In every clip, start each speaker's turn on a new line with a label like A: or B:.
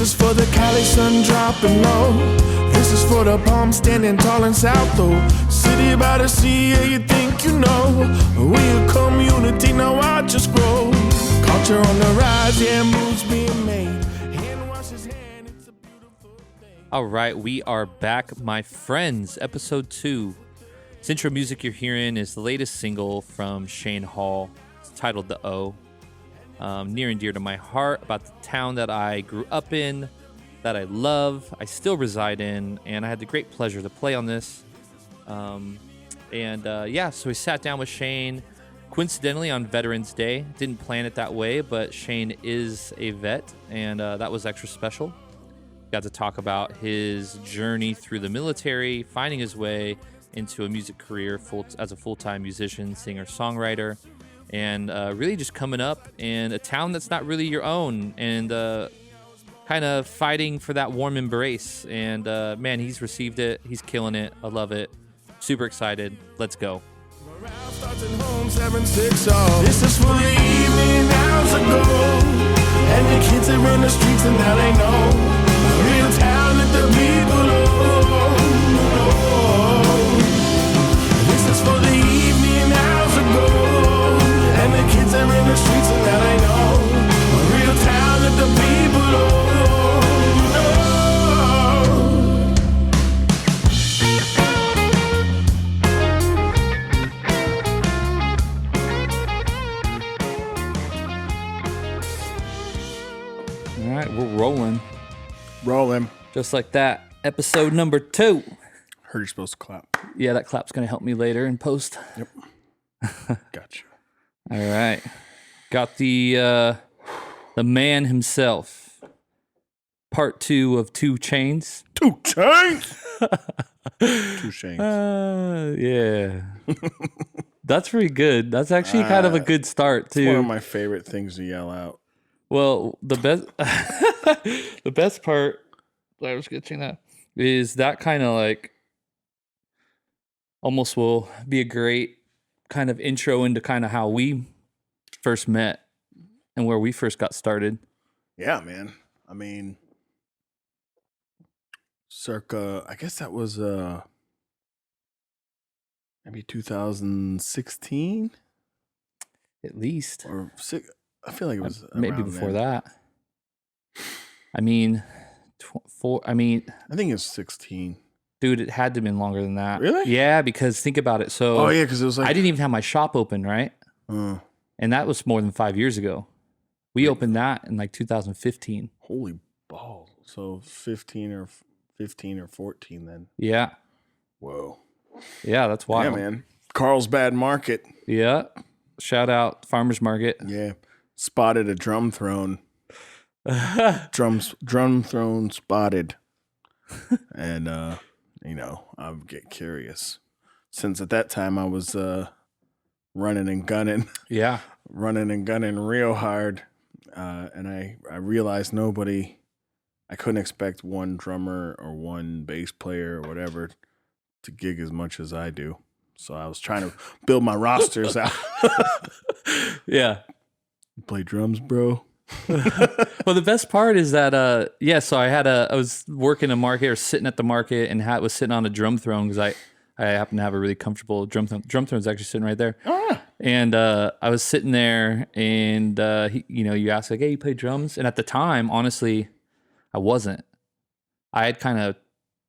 A: is for the Cali sun dropping low. This is for the palm standing tall in South though. City by the sea, yeah, you think you know. We a community, now watch us grow. Culture on the rise, yeah, moves being made. Hand washes hand, it's a beautiful thing.
B: All right, we are back, my friends. Episode 2. This intro music you're hearing is the latest single from Shane Hall. It's titled The O. Near and dear to my heart, about the town that I grew up in, that I love, I still reside in, and I had the great pleasure to play on this. So we sat down with Shane, coincidentally on Veterans Day. Didn't plan it that way, but Shane is a vet, and that was extra special. Got to talk about his journey through the military, finding his way into a music career as a full-time musician, singer, songwriter, and really just coming up in a town that's not really your own, and kind of fighting for that warm embrace. And man, he's received it. He's killing it. I love it. Super excited. Let's go.
A: Morale starts at home, 7-6 off. This is for the evening hours ago. And the kids are in the streets and now they know. A real town that the people know. This is for the evening hours ago. And the kids are in the streets and now they know. A real town that the people know.
B: All right, we're rolling.
C: Rolling.
B: Just like that. Episode number 2.
C: Heard you're supposed to clap.
B: Yeah, that clap's going to help me later in post.
C: Yep. Gotcha.
B: All right. Got the man himself. Part 2 of 2 Chains.
C: 2 Chains. 2 Chains.
B: Yeah. That's pretty good. That's actually kind of a good start too.
C: It's one of my favorite things to yell out.
B: Well, the best part, I was getting that, is that kind of like almost will be a great kind of intro into kind of how we first met and where we first got started.
C: Yeah, man. I mean, circa, I guess that was maybe 2016
B: At least.
C: or six. I feel like it was
B: Maybe
C: around
B: before
C: then.
B: that. I mean,
C: I think it was 16.
B: dude, it had to have been longer than that.
C: Really?
B: Yeah, because think about it. So
C: Oh yeah, because it was like
B: I didn't even have my shop open, right? And that was more than 5 years ago. We opened that in like 2015.
C: holy balls. So 15 or 14 then.
B: Yeah.
C: Whoa.
B: Yeah, that's wild.
C: Yeah, man. Carlsbad Market.
B: Yeah. Shout out Farmers Market.
C: Yeah. Spotted a drum throne. Drum throne spotted. And I get curious. Since at that time I was running and gunning
B: Yeah.
C: real hard. And I realized I couldn't expect one drummer or one bass player or whatever to gig as much as I do. So I was trying to build my rosters out.
B: Yeah.
C: Play drums, bro.
B: Well, the best part is that, so I was working a market or sitting at the market and was sitting on a drum throne because I happen to have a really comfortable drum throne. Drum throne's actually sitting right there. And I was sitting there and, you asked like, hey, you play drums? And at the time, honestly, I wasn't. I had kind of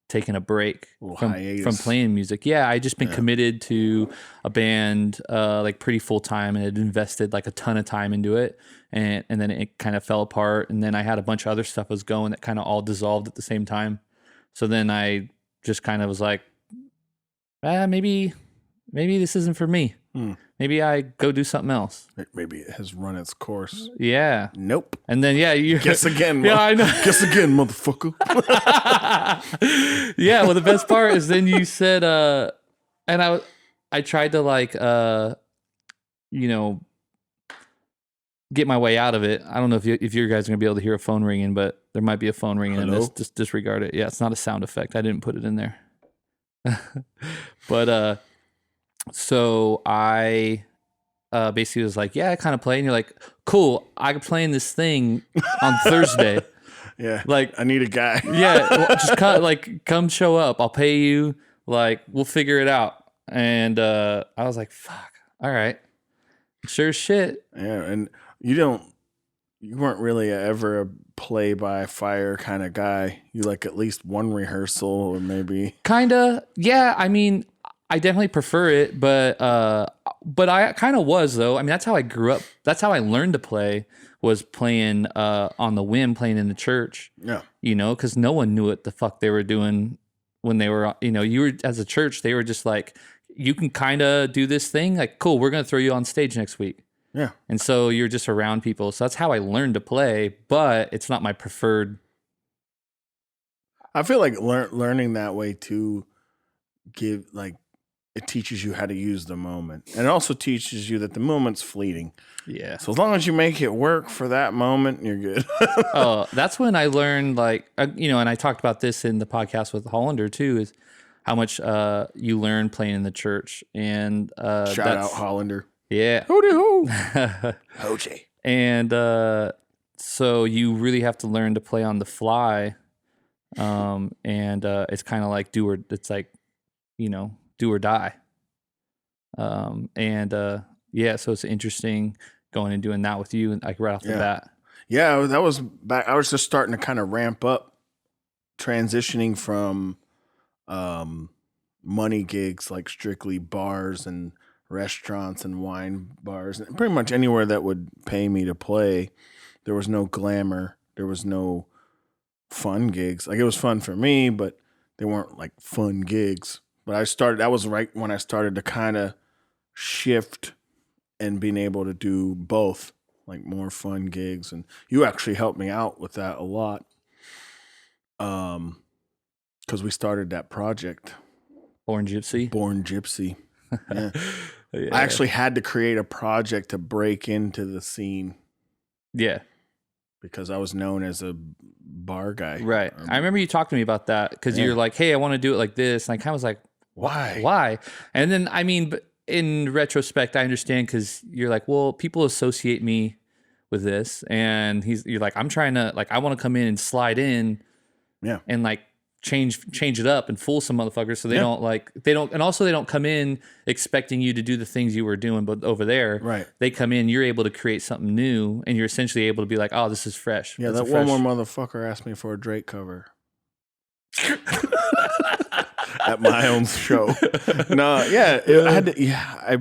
B: taken a break from playing music. Yeah, I just been committed to a band like pretty full time and had invested like a ton of time into it. And then it kind of fell apart. And then I had a bunch of other stuff was going that kind of all dissolved at the same time. So then I just kind of was like, maybe this isn't for me. Maybe I go do something else.
C: Maybe it has run its course.
B: Yeah.
C: Nope.
B: And then, you
C: Guess again.
B: Yeah, I know.
C: Guess again, motherfucker.
B: Yeah. Well, the best part is then you said, and I tried to like, get my way out of it. I don't know if you guys are gonna be able to hear a phone ringing, but there might be a phone ringing in this. Just disregard it. Yeah, it's not a sound effect. I didn't put it in there. But so I basically was like, yeah, I kind of play, and you're like, cool. I can play in this thing on Thursday.
C: Yeah.
B: Like,
C: I need a guy.
B: yeah, well, just come show up. I'll pay you. Like, we'll figure it out. And I was like, fuck. All right. Sure as shit.
C: Yeah. And you weren't really ever a play by fire kind of guy. You like at least one rehearsal or maybe.
B: Kinda. Yeah. I mean, I definitely prefer it, but I kind of was though. I mean, that's how I grew up. That's how I learned to play, was playing on the whim, playing in the church.
C: Yeah.
B: You know, because no one knew what the fuck they were doing when they were, you were, as a church, they were just like, you can kind of do this thing. Like, cool, we're going to throw you on stage next week.
C: Yeah.
B: And so you're just around people. So that's how I learned to play, but it's not my preferred.
C: I feel like learning that way too it teaches you how to use the moment. And it also teaches you that the moment's fleeting.
B: Yeah.
C: So as long as you make it work for that moment, you're good.
B: That's when I learned, like, and I talked about this in the podcast with Hollander too, is how much you learn playing in the church. And
C: Shout out Hollander.
B: Yeah.
C: Hooty hoo. Hoochie.
B: And so you really have to learn to play on the fly. And it's kind of like do or die. Yeah, so it's interesting going and doing that with you, like right off the bat.
C: Yeah, that was back. I was just starting to kind of ramp up, transitioning from money gigs, like strictly bars and restaurants and wine bars, and pretty much anywhere that would pay me to play. There was no glamour. There was no fun gigs. Like, it was fun for me, but they weren't like fun gigs. But that was right when I started to kind of shift and being able to do both, like more fun gigs. And you actually helped me out with that a lot. Because we started that project.
B: Born Gypsy.
C: Yeah.
B: Yeah.
C: I actually had to create a project to break into the scene.
B: Yeah.
C: Because I was known as a bar guy.
B: Right. I remember you talked to me about that because you're like, hey, I want to do it like this. And I kind of was like, why? And then, I mean, in retrospect, I understand, because you're like, well, people associate me with this. And you're like, I'm trying to, like, I want to come in and slide in.
C: Yeah.
B: And like change it up and fool some motherfuckers, so they don't, and also they don't come in expecting you to do the things you were doing, but over there,
C: right,
B: they come in, you're able to create something new, and you're essentially able to be like, oh, this is fresh.
C: Yeah, that one more motherfucker asked me for a Drake cover at my own show. No, yeah, I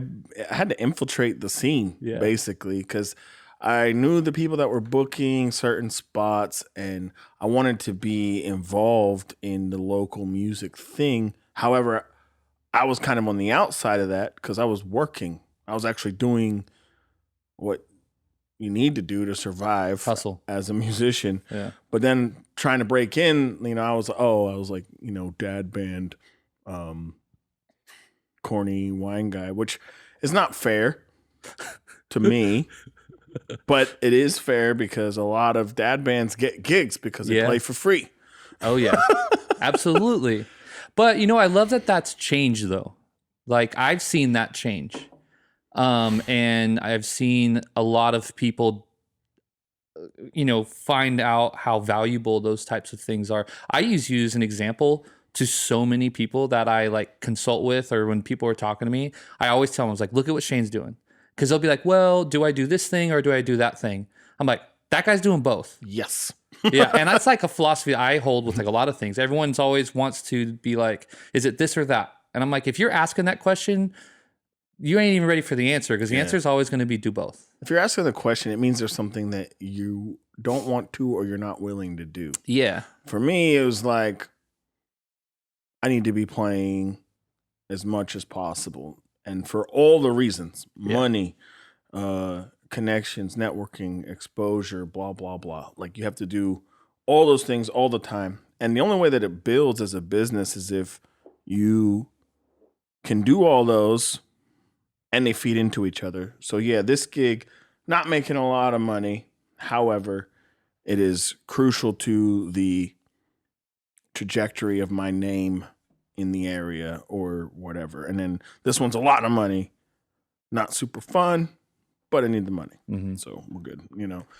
C: had to infiltrate the scene, basically, because I knew the people that were booking certain spots, and I wanted to be involved in the local music thing. However, I was kind of on the outside of that because I was working. I was actually doing what you need to do to survive,
B: hustle
C: as a musician.
B: Yeah.
C: But then trying to break in, I was like, dad band, corny wine guy, which is not fair to me. But it is fair because a lot of dad bands get gigs because they play for free.
B: Oh, yeah. Absolutely. But, I love that that's changed, though. Like, I've seen that change. And I've seen a lot of people, find out how valuable those types of things are. I use you as an example to so many people that I, like, consult with, or when people are talking to me, I always tell them, I was like, look at what Shane's doing. Because they'll be like, well, do I do this thing or do I do that thing? I'm like, that guy's doing both.
C: Yes.
B: Yeah. And that's like a philosophy I hold with like a lot of things. Everyone's always wants to be like, is it this or that? And I'm like, if you're asking that question, you ain't even ready for the answer, because the answer is always going to be do both.
C: If you're asking the question, it means there's something that you don't want to or you're not willing to do.
B: Yeah.
C: For me, it was like, I need to be playing as much as possible. And for all the reasons, money, connections, networking, exposure, blah, blah, blah. Like, you have to do all those things all the time. And the only way that it builds as a business is if you can do all those and they feed into each other. So yeah, this gig, not making a lot of money. However, it is crucial to the trajectory of my name in the area or whatever. And then this one's a lot of money, not super fun, but I need the money. Mm-hmm. So we're good,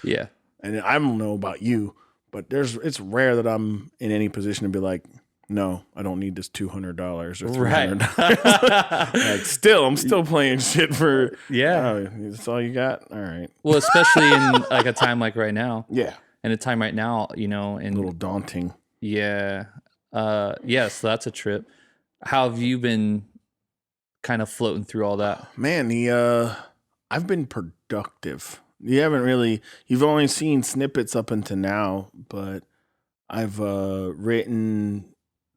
B: Yeah.
C: And I don't know about you, But it's rare that I'm in any position to be like, no, I don't need this $200 or $300. Like, I'm still playing shit for that's all you got. All right.
B: Well, especially in like a time like right now.
C: Yeah.
B: And a time right now, and
C: a little daunting.
B: Yeah. So that's a trip. How have you been kind of floating through all that?
C: Man, I've been productive. You've only seen snippets up until now, but I've written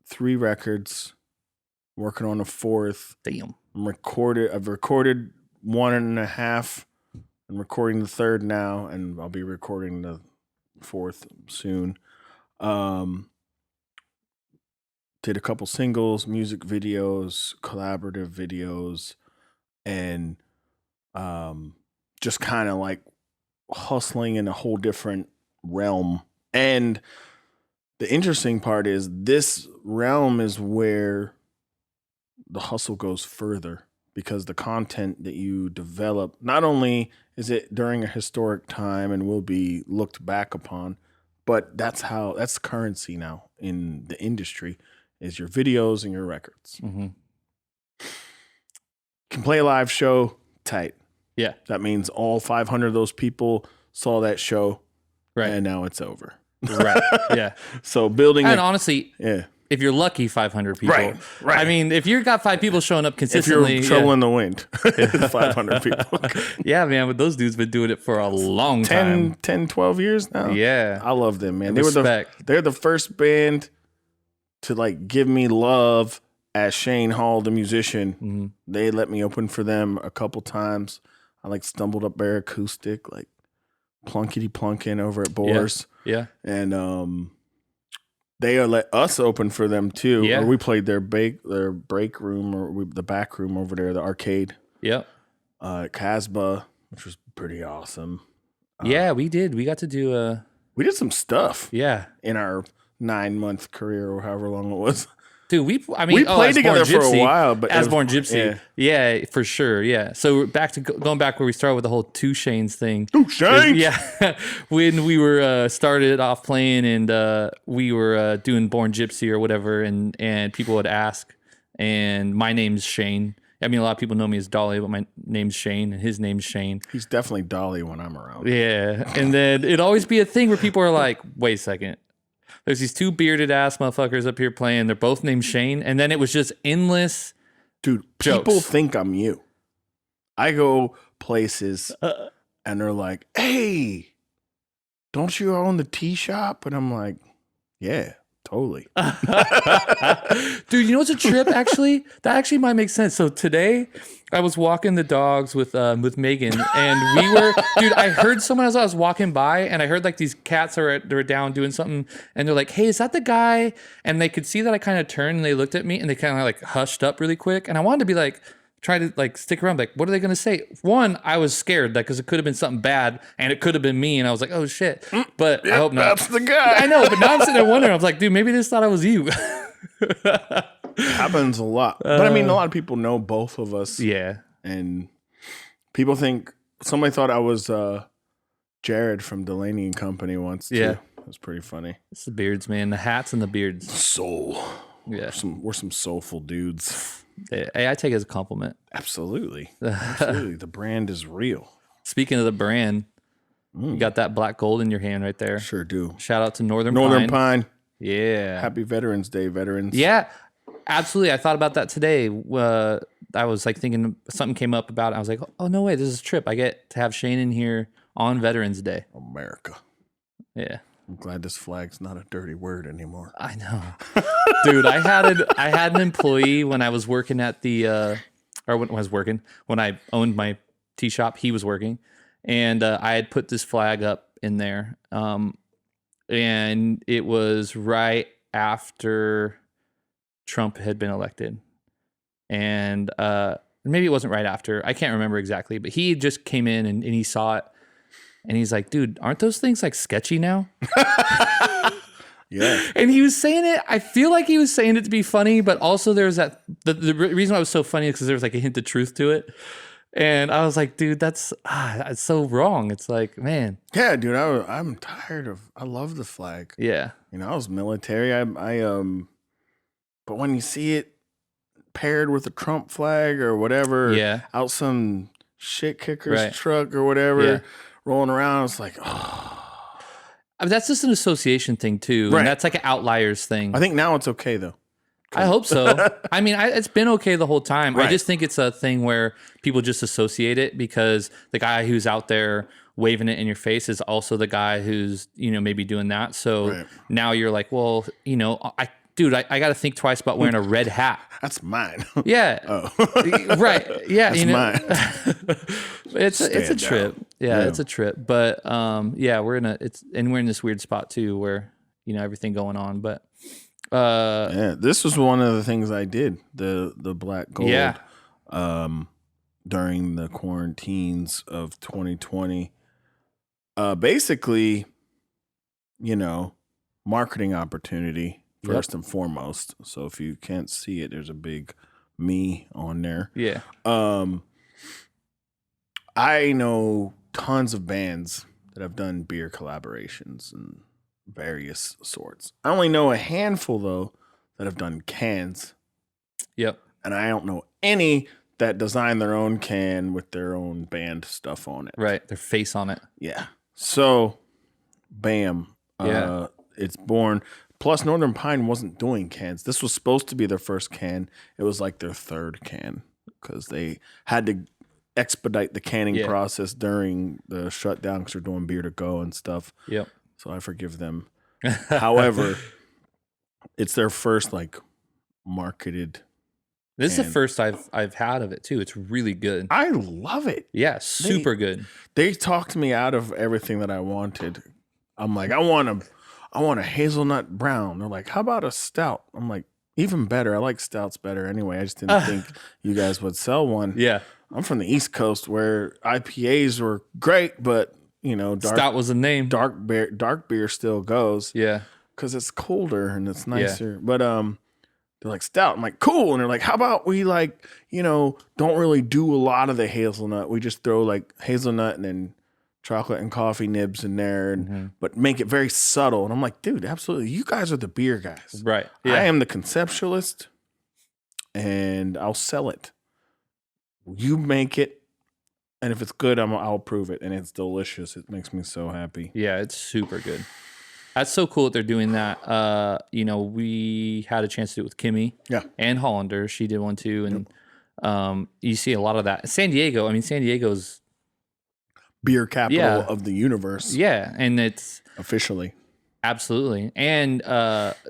C: 3 records, working on a 4th.
B: Damn.
C: I've recorded 1.5 and recording the 3rd now, and I'll be recording the 4th soon. Did a couple singles, music videos, collaborative videos, and just kind of like hustling in a whole different realm. And the interesting part is this realm is where the hustle goes further, because the content that you develop, not only is it during a historic time and will be looked back upon, but that's currency now in the industry, is your videos and your records.
B: Mm-hmm.
C: Can play a live show, tight.
B: Yeah.
C: That means all 500 of those people saw that show,
B: right?
C: And now it's over.
B: Right. Yeah.
C: So building,
B: and honestly,
C: yeah,
B: if you're lucky, 500 people.
C: Right.
B: I mean, if you've got 5 people showing up consistently,
C: if you're trouble in the wind, 500 people.
B: Yeah, man. But those dudes been doing it for a long time.
C: 10, 12 years now.
B: Yeah.
C: I love them, man.
B: Respect.
C: They're the first band to like give me love as Shane Hall, the musician.
B: Mm-hmm.
C: They let me open for them a couple times. I like stumbled up their acoustic, like plunkety plunking over at Boars.
B: Yeah.
C: And they let us open for them too.
B: Yeah.
C: Or we played their break room, or the back room over there, the arcade.
B: Yep.
C: At Casbah, which was pretty awesome.
B: Yeah, we did. We got to do
C: we did some stuff.
B: Yeah.
C: In our 9-month career or however long it was.
B: Dude, we
C: played together for a while, but
B: as Born Gypsy, yeah, for sure, yeah. So back to going back where we started with the whole 2 Shanes thing.
C: 2 Shanes,
B: yeah. When we were started off playing, and we were doing Born Gypsy or whatever, and people would ask, and my name's Shane. I mean, a lot of people know me as Dolly, but my name's Shane, and his name's Shane.
C: He's definitely Dolly when I'm around.
B: Yeah, and then it'd always be a thing where people are like, "Wait a second." There's these 2 bearded ass motherfuckers up here playing. They're both named Shane. And then it was just endless jokes.
C: People think I'm you. I go places and they're like, hey, don't you own the tea shop? And I'm like, yeah, totally.
B: Dude, you know what's a trip, actually? That actually might make sense. So today, I was walking the dogs with Megan, and we were, dude, I heard someone as I was walking by, and I heard like these cats they were down doing something, and they're like, hey, is that the guy? And they could see that I kind of turned, and they looked at me, and they kind of like hushed up really quick, and I wanted to be like, try to like stick around, like, what are they going to say? One, I was scared, like, because it could have been something bad, and it could have been me, and I was like, oh shit, but I hope not.
C: That's the guy.
B: I know, but now I'm sitting there wondering, I was like, dude, maybe they just thought I was you.
C: Happens a lot. But I mean, a lot of people know both of us.
B: Yeah.
C: And people think, somebody thought I was Jared from Delaney and Company once too.
B: Yeah.
C: It was pretty funny.
B: It's the beards, man. The hats and the beards.
C: Soul.
B: Yeah.
C: We're some soulful dudes.
B: Hey, I take it as a compliment.
C: Absolutely. Absolutely. The brand is real.
B: Speaking of the brand, you got that black gold in your hand right there.
C: Sure do.
B: Shout out to Northern
C: Pine.
B: Yeah.
C: Happy Veterans Day, veterans.
B: Yeah, absolutely. I thought about that today. I was like thinking something came up about it. I was like, oh, no way. This is a trip. I get to have Shane in here on Veterans Day.
C: America.
B: Yeah.
C: I'm glad this flag's not a dirty word anymore.
B: I know. Dude, I had an employee when I was working at when I owned my tea shop, he was working. And I had put this flag up in there. And it was right after Trump had been elected. And maybe it wasn't right after. I can't remember exactly. But he just came in and he saw it. And he's like, dude, aren't those things like sketchy now?
C: Yeah.
B: And he was saying it. I feel like he was saying it to be funny. But also there was that. The reason why it was so funny is because there was like a hint of truth to it. And I was like, dude, that's it's so wrong. It's like, man,
C: Yeah, dude, I'm tired of. I love the flag.
B: yeah,
C: You know, I was military. But when you see it paired with a Trump flag or whatever,
B: yeah,
C: out some shit kicker's
B: right,
C: truck or whatever,
B: yeah.
C: rolling around, it's like, oh.
B: I mean, that's just an association thing too,
C: Right.
B: and that's like an outliers thing.
C: I think now it's okay though.
B: I hope so. I mean, it's been okay the whole time.
C: Right.
B: I just think it's a thing where people just associate it because the guy who's out there waving it in your face is also the guy who's, maybe doing that. So
C: Right.
B: now you're like, well, I got to think twice about wearing a red hat.
C: That's mine.
B: Yeah.
C: Oh.
B: Right. Yeah.
C: That's mine.
B: it's a trip.
C: down.
B: Yeah,
C: Yeah.
B: it's a trip. But yeah, we're in this weird spot too where, everything going on. But
C: Yeah, this was one of the things I did, the black gold.
B: Yeah.
C: During the quarantines of 2020. Basically, marketing opportunity first and foremost. So if you can't see it, there's a big me on there.
B: Yeah.
C: I know tons of bands that have done beer collaborations and various sorts. I only know a handful though that have done cans.
B: Yep.
C: And I don't know any that design their own can with their own band stuff on it.
B: Right. Their face on it.
C: Yeah. So, bam.
B: Yeah.
C: It's born. Plus, Northern Pine wasn't doing cans. This was supposed to be their first can. It was like their third can because they had to expedite the canning process during the shutdown because they're doing beer to go and stuff.
B: Yep.
C: So I forgive them. However, it's their first marketed.
B: This is the first I've had of it too. It's really good.
C: I love it.
B: Yeah, super good.
C: They talked me out of everything that I wanted. I'm like, I want a hazelnut brown. They're like, how about a stout? I'm like, even better. I like stouts better anyway. I just didn't think you guys would sell one.
B: Yeah.
C: I'm from the East Coast where IPAs were great, but
B: stout was the name.
C: Dark beer still goes.
B: Yeah.
C: Because it's colder and it's nicer. Yeah. But they're like stout. I'm like, cool. And they're like, how about we don't really do a lot of the hazelnut. We just throw hazelnut and then chocolate and coffee nibs in there, but make it very subtle. And I'm like, dude, absolutely. You guys are the beer guys.
B: Right. Yeah.
C: I am the conceptualist and I'll sell it. You make it. And if it's good, I'll prove it. And it's delicious. It makes me so happy.
B: Yeah, it's super good. That's so cool that they're doing that. We had a chance to do it with Kimmy and Hollander. She did one too. And you see a lot of that. San Diego's
C: beer capital of the universe.
B: Yeah. And it's
C: officially.
B: Absolutely. And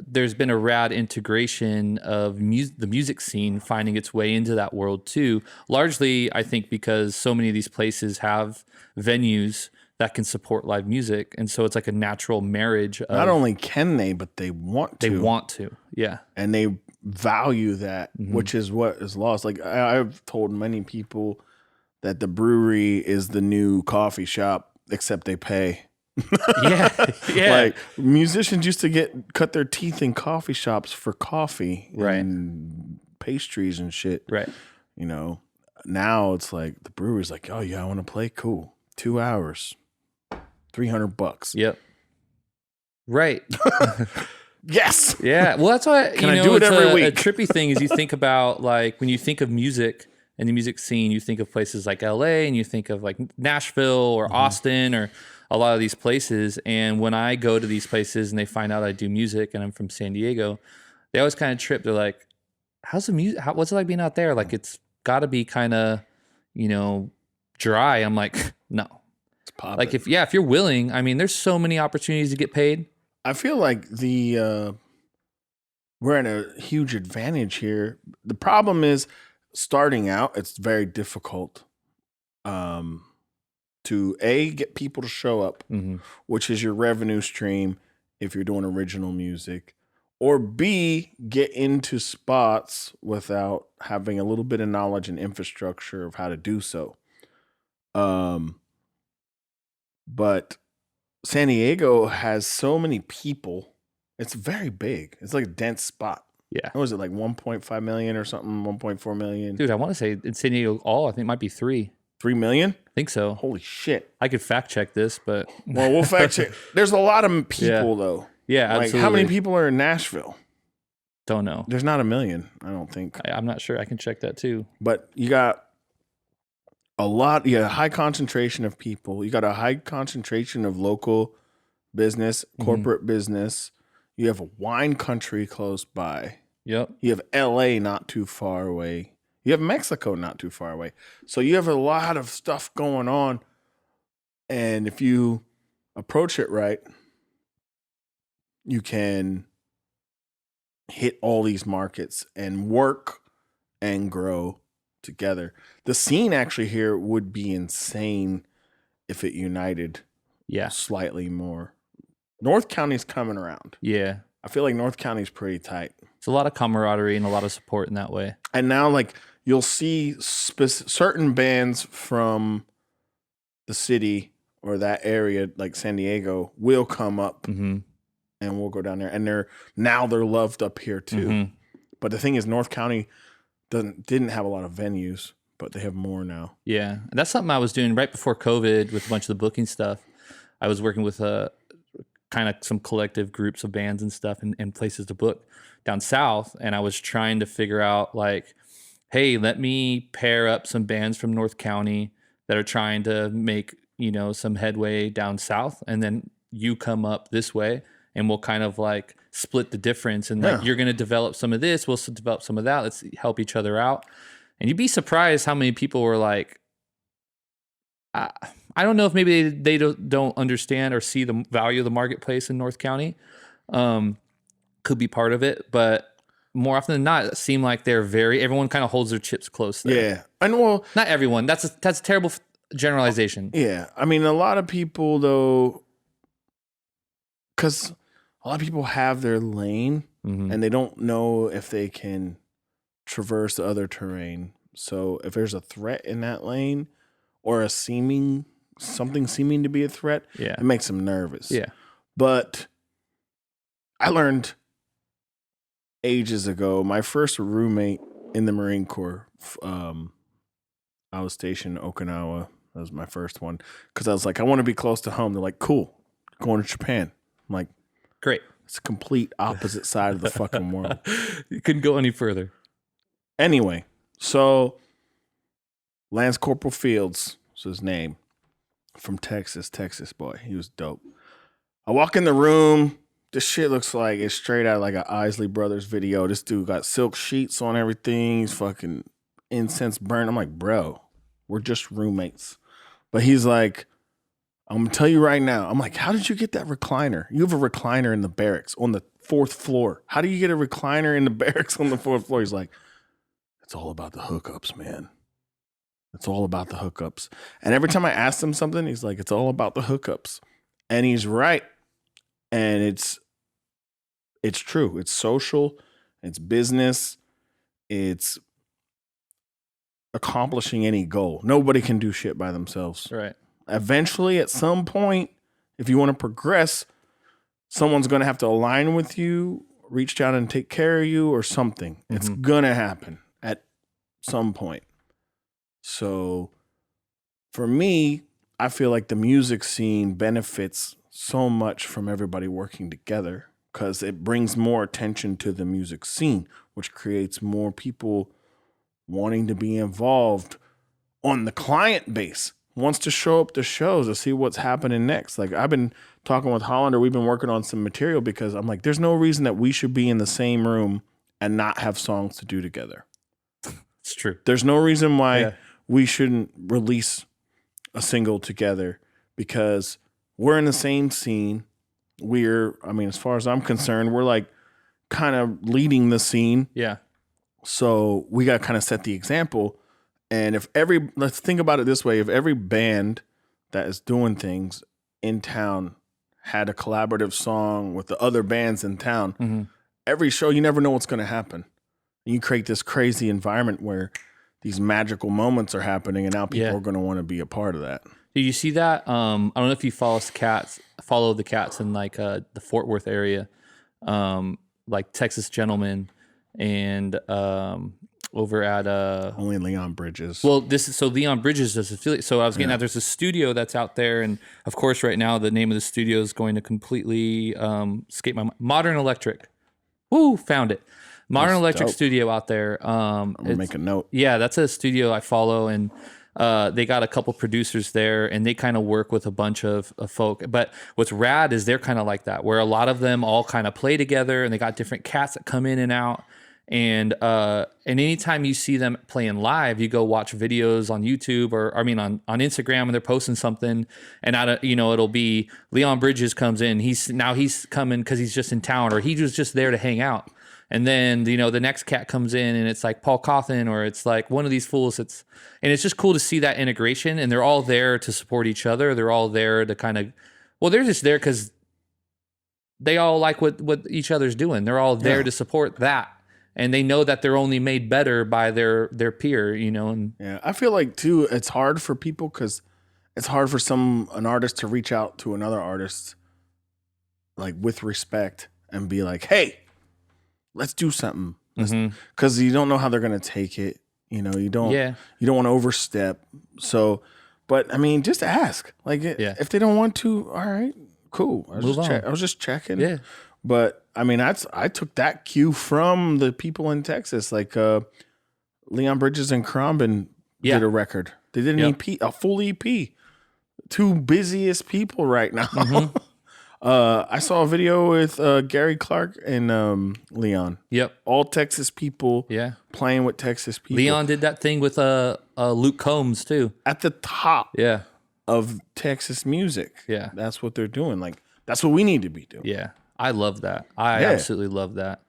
B: there's been a rad integration of the music scene finding its way into that world too. Largely, I think, because so many of these places have venues that can support live music. And so it's like a natural marriage.
C: Not only can they, but they want to.
B: They want to, yeah.
C: And they value that, which is what is lost. Like I've told many people that the brewery is the new coffee shop, except they pay.
B: Yeah.
C: Like musicians used to cut their teeth in coffee shops for coffee and pastries and shit.
B: Right.
C: Now it's like the brewer's like, oh yeah, I want to play. Cool. 2 hours, $300.
B: Yep. Right.
C: Yes.
B: Yeah. Well, that's why
C: I do it every week?
B: A trippy thing is you think about when you think of music and the music scene, you think of places like LA and you think of Nashville or Austin or a lot of these places. And when I go to these places and they find out I do music and I'm from San Diego, they always kind of trip. They're like, how's the music? What's it like being out there? It's got to be kind of, dry. I'm like, no.
C: It's popping.
B: If you're willing, there's so many opportunities to get paid.
C: I feel like we're at a huge advantage here. The problem is starting out, it's very difficult to get people to show up, which is your revenue stream if you're doing original music, or B, get into spots without having a little bit of knowledge and infrastructure of how to do so. But San Diego has so many people. It's very big. It's like a dense spot.
B: Yeah.
C: What was it, like 1.5 million or something? 1.4 million?
B: Dude, I want to say in San Diego, I think it might be 3.
C: 3 million?
B: I think so.
C: Holy shit.
B: I could fact check this, but
C: Well, we'll fact check. There's a lot of people, though.
B: Yeah,
C: like,
B: absolutely.
C: how many people are in Nashville?
B: Don't know.
C: There's not a million, I don't think.
B: I'm not sure. I can check that too.
C: But you got a high concentration of people. You got a high concentration of local business, corporate business. You have a wine country close by.
B: Yep.
C: You have LA not too far away. You have Mexico not too far away. So you have a lot of stuff going on. And if you approach it right, you can hit all these markets and work and grow together. The scene actually here would be insane if it united slightly more. North County's coming around.
B: Yeah.
C: I feel like North County's pretty tight.
B: It's a lot of camaraderie and a lot of support in that way.
C: And now, like, you'll see certain bands from the city or that area, like San Diego, will come up and we'll go down there. And they're loved up here too. But the thing is, North County didn't have a lot of venues, but they have more now.
B: Yeah. And that's something I was doing right before COVID with a bunch of the booking stuff. I was working with kind of some collective groups of bands and stuff and places to book down south. And I was trying to figure out, like, hey, let me pair up some bands from North County that are trying to make, some headway down south. And then you come up this way and we'll kind of like split the difference. And like, you're going to develop some of this. We'll develop some of that. Let's help each other out. And you'd be surprised how many people were like, I don't know if maybe they don't understand or see the value of the marketplace in North County. Could be part of it, but more often than not, it seemed like everyone kind of holds their chips close there.
C: Yeah. And well,
B: not everyone. That's a terrible generalization.
C: Yeah. I mean, a lot of people, though, because a lot of people have their lane and they don't know if they can traverse the other terrain. So if there's a threat in that lane or something seeming to be a threat, it makes them nervous.
B: Yeah.
C: But I learned ages ago, my first roommate in the Marine Corps, I was stationed in Okinawa. That was my first one. Because I was like, I want to be close to home. They're like, cool, going to Japan. I'm like,
B: great.
C: It's a complete opposite side of the fucking world.
B: You couldn't go any further.
C: Anyway, so Lance Corporal Fields was his name, from Texas boy. He was dope. I walk in the room. This shit looks like it's straight out of like an Isley Brothers video. This dude got silk sheets on everything. He's fucking incense burnt. I'm like, bro, we're just roommates. But he's like, I'm going to tell you right now. I'm like, how did you get that recliner? You have a recliner in the barracks on the 4th floor. How do you get a recliner in the barracks on the 4th floor? He's like, it's all about the hookups, man. It's all about the hookups. And every time I asked him something, he's like, it's all about the hookups. And he's right. And it's true. It's social. It's business. It's accomplishing any goal. Nobody can do shit by themselves.
B: Right.
C: Eventually, at some point, if you want to progress, someone's going to have to align with you, reach down and take care of you or something. It's going to happen at some point. So for me, I feel like the music scene benefits so much from everybody working together because it brings more attention to the music scene, which creates more people wanting to be involved on the client base, wants to show up to shows to see what's happening next. Like I've been talking with Hollander, we've been working on some material because I'm like, there's no reason that we should be in the same room and not have songs to do together.
B: It's true.
C: There's no reason why we shouldn't release a single together because we're in the same scene. As far as I'm concerned, we're like kind of leading the scene.
B: Yeah.
C: So we got to kind of set the example. And let's think about it this way. If every band that is doing things in town had a collaborative song with the other bands in town, every show, you never know what's going to happen. And you create this crazy environment where these magical moments are happening and now people are going to want to be a part of that.
B: Do you see that? I don't know if you follow the cats in like the Fort Worth area, like Texas Gentleman and over at
C: Only Leon Bridges.
B: well, this is so Leon Bridges does affiliate. So I was getting at there's a studio that's out there, and of course, right now the name of the studio is going to completely escape my mind. Modern Electric. Woo, found it. Modern Electric
C: dope.
B: Studio out there.
C: I'm gonna make a note.
B: Yeah, that's a studio I follow, and they got a couple producers there, and they kind of work with a bunch of folk. But what's rad is they're kind of like that, where a lot of them all kind of play together, and they got different cats that come in and out. And anytime you see them playing live, you go watch videos on YouTube or on Instagram, and they're posting something, and it'll be Leon Bridges comes in. He's coming because he's just in town, or he was just there to hang out. And then the next cat comes in, and it's like Paul Cawthon, or it's like one of these fools. And it's just cool to see that integration, and they're all there to support each other. They're all there to they're just there because they all like what each other's doing. They're all there to support that. And they know that they're only made better by their peer, And
C: Yeah, I feel like too, it's hard for people because it's hard for an artist to reach out to another artist, like with respect, and be like, "Hey, let's do something," because you don't know how they're gonna take it. You don't want to overstep. So, but I mean, just ask. Like, if they don't want to, all right, cool. I was just checking.
B: Yeah.
C: But I mean, I took that cue from the people in Texas, like Leon Bridges and Crombin did a record. They did an EP, a full EP. Two busiest people right now. I saw a video with Gary Clark and Leon.
B: Yep.
C: All Texas people.
B: Yeah.
C: Playing with Texas people.
B: Leon did that thing with Luke Combs too.
C: At the top.
B: Yeah.
C: Of Texas music.
B: Yeah.
C: That's what they're doing. Like, that's what we need to be doing.
B: Yeah. I love that. I absolutely love that.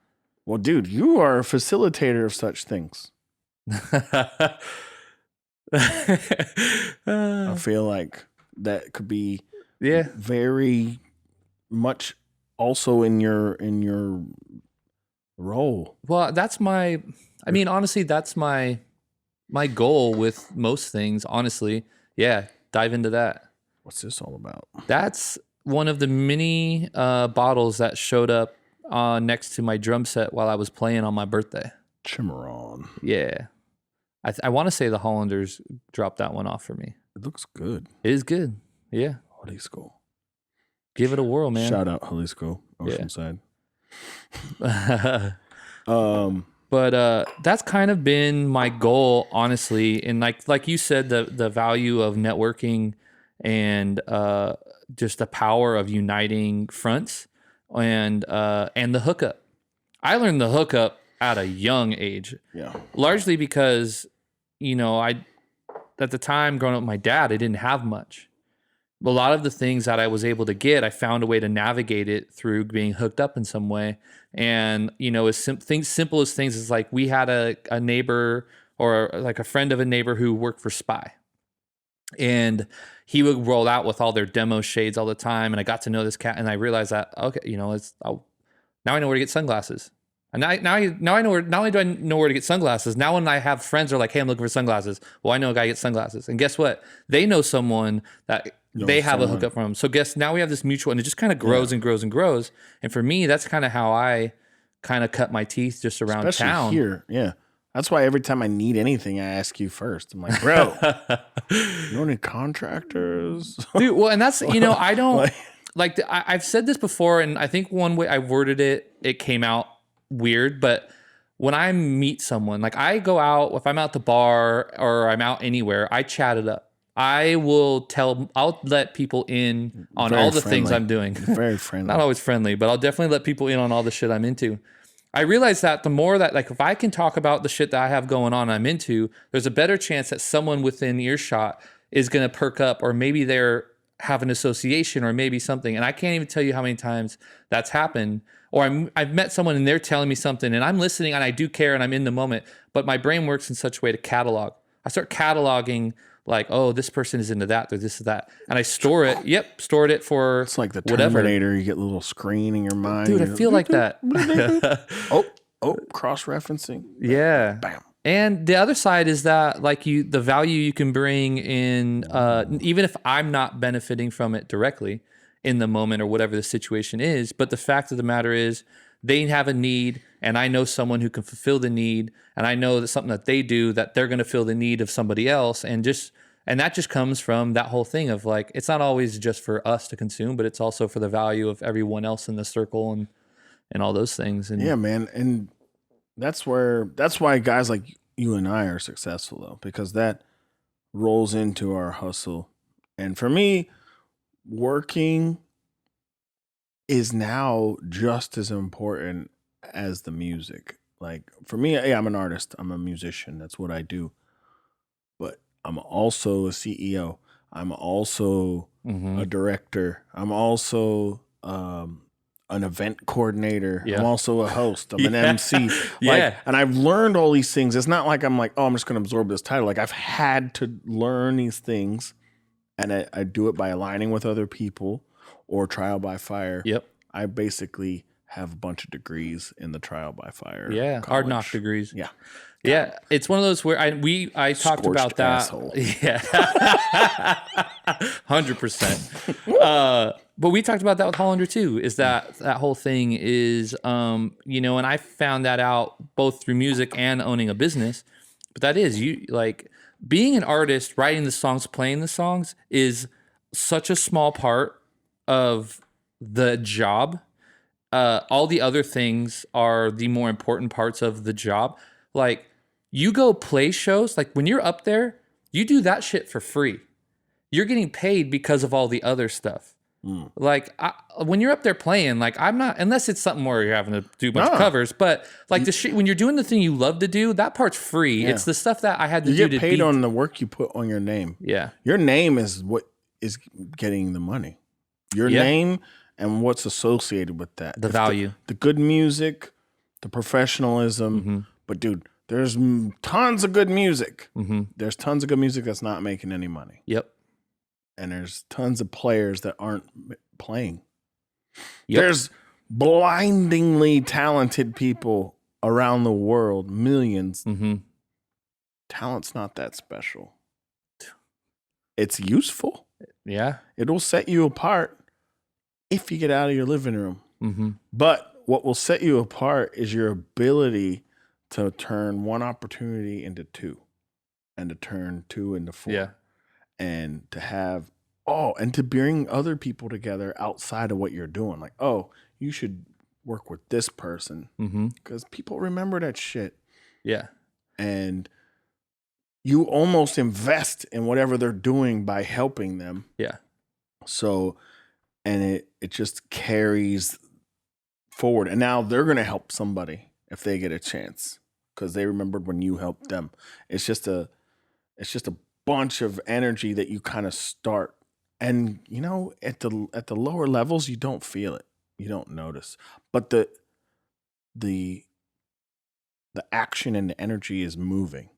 C: Well, dude, you are a facilitator of such things. I feel like that could be very much also in your role.
B: Well, honestly, that's my goal with most things, honestly. Yeah, dive into that.
C: What's this all about? That's
B: one of the many bottles that showed up next to my drum set while I was playing on my birthday.
C: Cimarron.
B: Yeah. I want to say the Hollanders dropped that one off for me.
C: It looks good.
B: It is good. Yeah.
C: Jalisco.
B: Give it a whirl, man.
C: Shout out Jalisco, Oceanside.
B: But that's kind of been my goal, honestly. And like you said, the value of networking and just the power of uniting fronts and the hookup. I learned the hookup at a young age.
C: Yeah.
B: Largely because, I at the time growing up with my dad, I didn't have much. A lot of the things that I was able to get, I found a way to navigate it through being hooked up in some way. And, as simple as things as like we had a neighbor or like a friend of a neighbor who worked for Spy. And he would roll out with all their demo shades all the time. And I got to know this cat, and I realized that, okay, now I know where to get sunglasses. And now I know where, not only do I know where to get sunglasses, now when I have friends who are like, hey, I'm looking for sunglasses. Well, I know a guy gets sunglasses. And guess what? They know someone that they have a hookup from. So now we have this mutual, and it just kind of grows and grows and grows. And for me, that's kind of how I kind of cut my teeth just around
C: especially
B: town.
C: Here, yeah. That's why every time I need anything, I ask you first. I'm like, bro, you know any contractors?
B: Dude, well, and that's, I don't, I've said this before, and I think one way I worded it came out weird, but when I meet someone, like I go out, if I'm out the bar or I'm out anywhere, I chat it up. I'll let people in on all the things I'm doing.
C: Very friendly.
B: Not always friendly, but I'll definitely let people in on all the shit I'm into. I realize that the more that, like, if I can talk about the shit that I have going on, I'm into, there's a better chance that someone within earshot is going to perk up, or maybe they're have an association or maybe something. And I can't even tell you how many times that's happened. Or I've met someone and they're telling me something and I'm listening and I do care and I'm in the moment, but my brain works in such a way to catalog. I start cataloging like, oh, this person is into that or this or that. And I store it. Yep. Stored it for
C: it's like the
B: whatever.
C: Terminator. You get a little screen in your mind.
B: Dude, I feel like that.
C: Cross-referencing.
B: Yeah.
C: Bam.
B: And the other side is that, like, the value you can bring in, even if I'm not benefiting from it directly in the moment or whatever the situation is, but the fact of the matter is they have a need and I know someone who can fulfill the need, and I know that something that they do that they're going to fill the need of somebody else, and that just comes from that whole thing of like, it's not always just for us to consume, but it's also for the value of everyone else in the circle and all those things. And
C: yeah, man. And that's why guys like you and I are successful, though, because that rolls into our hustle. And for me, working is now just as important as the music. Like for me, hey, I'm an artist. I'm a musician. That's what I do. But I'm also a CEO. I'm also a director. I'm also an event coordinator.
B: Yeah.
C: I'm also a host. I'm an MC.
B: Yeah.
C: And I've learned all these things. It's not like I'm like, oh, I'm just going to absorb this title. Like I've had to learn these things, and I do it by aligning with other people or trial by fire.
B: Yep.
C: I basically have a bunch of degrees in the trial by fire.
B: Yeah.
C: college.
B: Hard knock degrees.
C: Yeah.
B: Yeah, it's one of those where I talked
C: Scorched
B: about that.
C: asshole.
B: Yeah, 100%. But we talked about that with Hollander too. Is that whole thing is, and I found that out both through music and owning a business. But that is like being an artist, writing the songs, playing the songs is such a small part of the job. All the other things are the more important parts of the job. Like you go play shows, like when you're up there, you do that shit for free. You're getting paid because of all the other stuff. Like when you're up there playing, like I'm not, unless it's something where you're having to do a bunch of covers, but like the shit, when you're doing the thing you love to do, that part's free. Yeah. It's the stuff that I had to do.
C: You get paid on the work you put on your name.
B: Yeah.
C: Your name is what is getting the money. Your name and what's associated with that.
B: The value.
C: The good music, the professionalism. But dude, there's tons of good music. There's tons of good music that's not making any money.
B: Yep.
C: And there's tons of players that aren't playing.
B: Yep.
C: There's blindingly talented people around the world, millions. Talent's not that special. It's useful.
B: Yeah.
C: It'll set you apart if you get out of your living room. But what will set you apart is your ability to turn one opportunity into two, and to turn two into four.
B: Yeah.
C: And to have, and to bring other people together outside of what you're doing. Like, oh, you should work with this person. Because people remember that shit.
B: Yeah.
C: And you almost invest in whatever they're doing by helping them.
B: Yeah.
C: So, and it just carries forward. And now they're going to help somebody if they get a chance, because they remembered when you helped them. It's just a bunch of energy that you kind of start. And at the lower levels, you don't feel it. You don't notice. But the action and the energy is moving.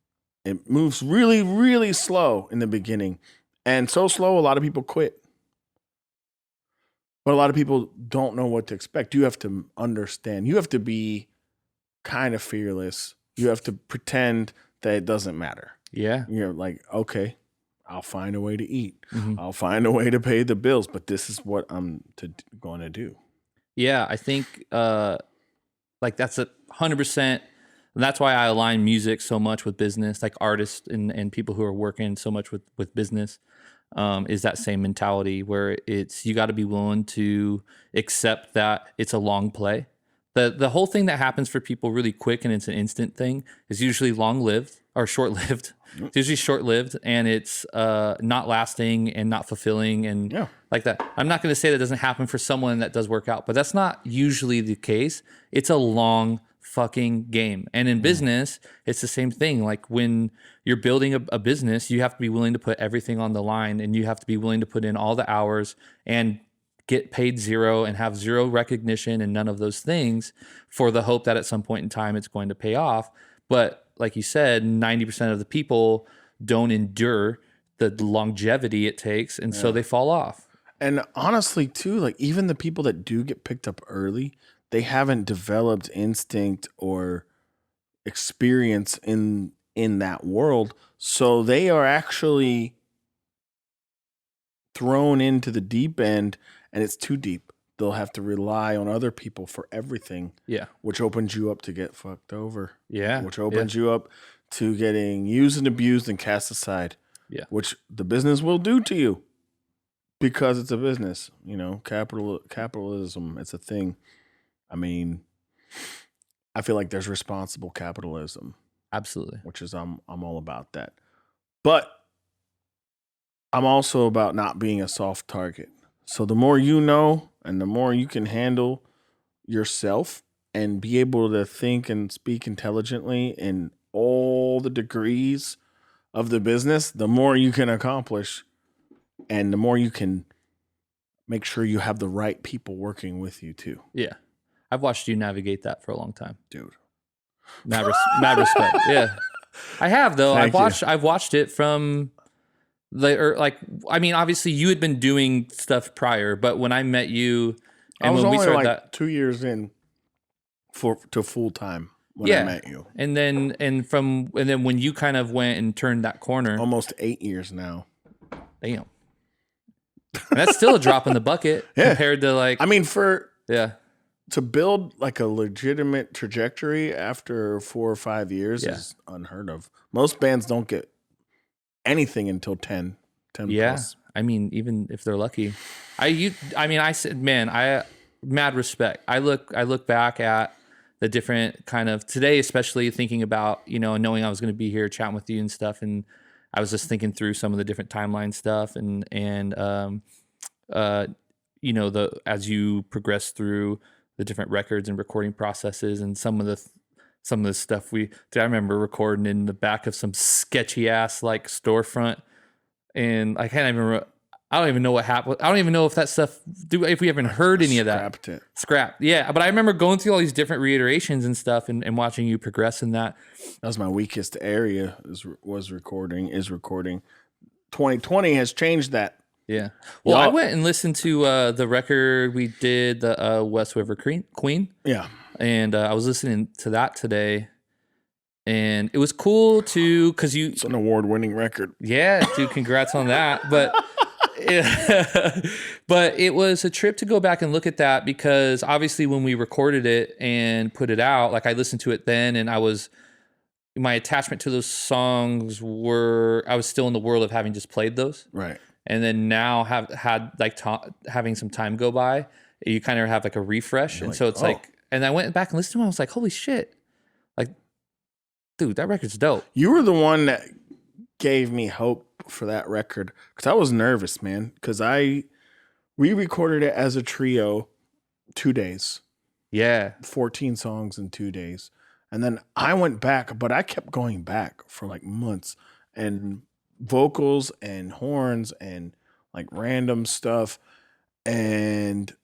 C: It moves really, really slow in the beginning. And so slow, a lot of people quit. But a lot of people don't know what to expect. You have to understand. You have to be kind of fearless. You have to pretend that it doesn't matter.
B: Yeah.
C: You're like, okay, I'll find a way to eat. I'll find a way to pay the bills, but this is what I'm going to do.
B: Yeah, I think like that's 100%. And that's why I align music so much with business, like artists and people who are working so much with business, is that same mentality where you got to be willing to accept that it's a long play. The whole thing that happens for people really quick and it's an instant thing is usually long-lived or short-lived. It's usually short-lived, and it's not lasting and not fulfilling and like that. I'm not going to say that doesn't happen for someone that does work out, but that's not usually the case. It's a long fucking game. And in business, it's the same thing. Like when you're building a business, you have to be willing to put everything on the line, and you have to be willing to put in all the hours and get paid zero and have zero recognition and none of those things for the hope that at some point in time it's going to pay off. But like you said, 90% of the people don't endure the longevity it takes, and so they fall off.
C: And honestly, too, like even the people that do get picked up early, they haven't developed instinct or experience in that world. So they are actually thrown into the deep end, and it's too deep. they'll have to rely on other people for everything.
B: Yeah.
C: Which opens you up to get fucked over.
B: Yeah.
C: Which opens you up to getting used and abused and cast aside.
B: Yeah.
C: Which the business will do to you because it's a business. Capitalism, it's a thing. I mean, I feel like there's responsible capitalism.
B: Absolutely.
C: Which is I'm all about that. But I'm also about not being a soft target. So the more you know and the more you can handle yourself and be able to think and speak intelligently in all the degrees of the business, the more you can accomplish and the more you can make sure you have the right people working with you too.
B: Yeah. I've watched you navigate that for a long time.
C: Dude.
B: Mad respect. Yeah. I have though.
C: Thank
B: I've watched it from obviously you had been doing stuff prior, but when I met you and
C: I was
B: when we
C: only
B: started
C: like
B: that
C: 2 years in to full time when I met you.
B: And then when you kind of went and turned that corner.
C: Almost 8 years now.
B: Damn. And that's still a drop in the bucket compared to
C: to build like a legitimate trajectory after 4 or 5 years is unheard of. Most bands don't get anything until 10 plus.
B: I mean, even if they're lucky. Mad respect. I look back at the different kind of today, especially thinking about, knowing I was going to be here chatting with you and stuff. And I was just thinking through some of the different timeline stuff as you progress through the different records and recording processes and some of the stuff I remember recording in the back of some sketchy ass like storefront, and I don't even know what happened. I don't even know if that stuff if we haven't heard any of that. Scrapped. Yeah, but I remember going through all these different reiterations and stuff and watching you progress in that.
C: That was my weakest area is recording. 2020 has changed that.
B: Yeah. Well, I went and listened to the record we did, the West River Queen.
C: Yeah.
B: And I was listening to that today, and it was cool because it's
C: an award-winning record.
B: Yeah, dude, congrats on that. But but it was a trip to go back and look at that because obviously when we recorded it and put it out, like I listened to it then, and my attachment to those songs I was still in the world of having just played those.
C: Right.
B: And then now having some time go by, you kind of have like a refresh. And so it's and I went back and listened to it. I was like, holy shit. Like, dude, that record's dope.
C: You were the one that gave me hope for that record. Cause I was nervous, man. Cause we recorded it as a trio 2 days.
B: Yeah.
C: 14 songs in 2 days. And then I went back, but I kept going back for like months and vocals and horns and like random stuff, and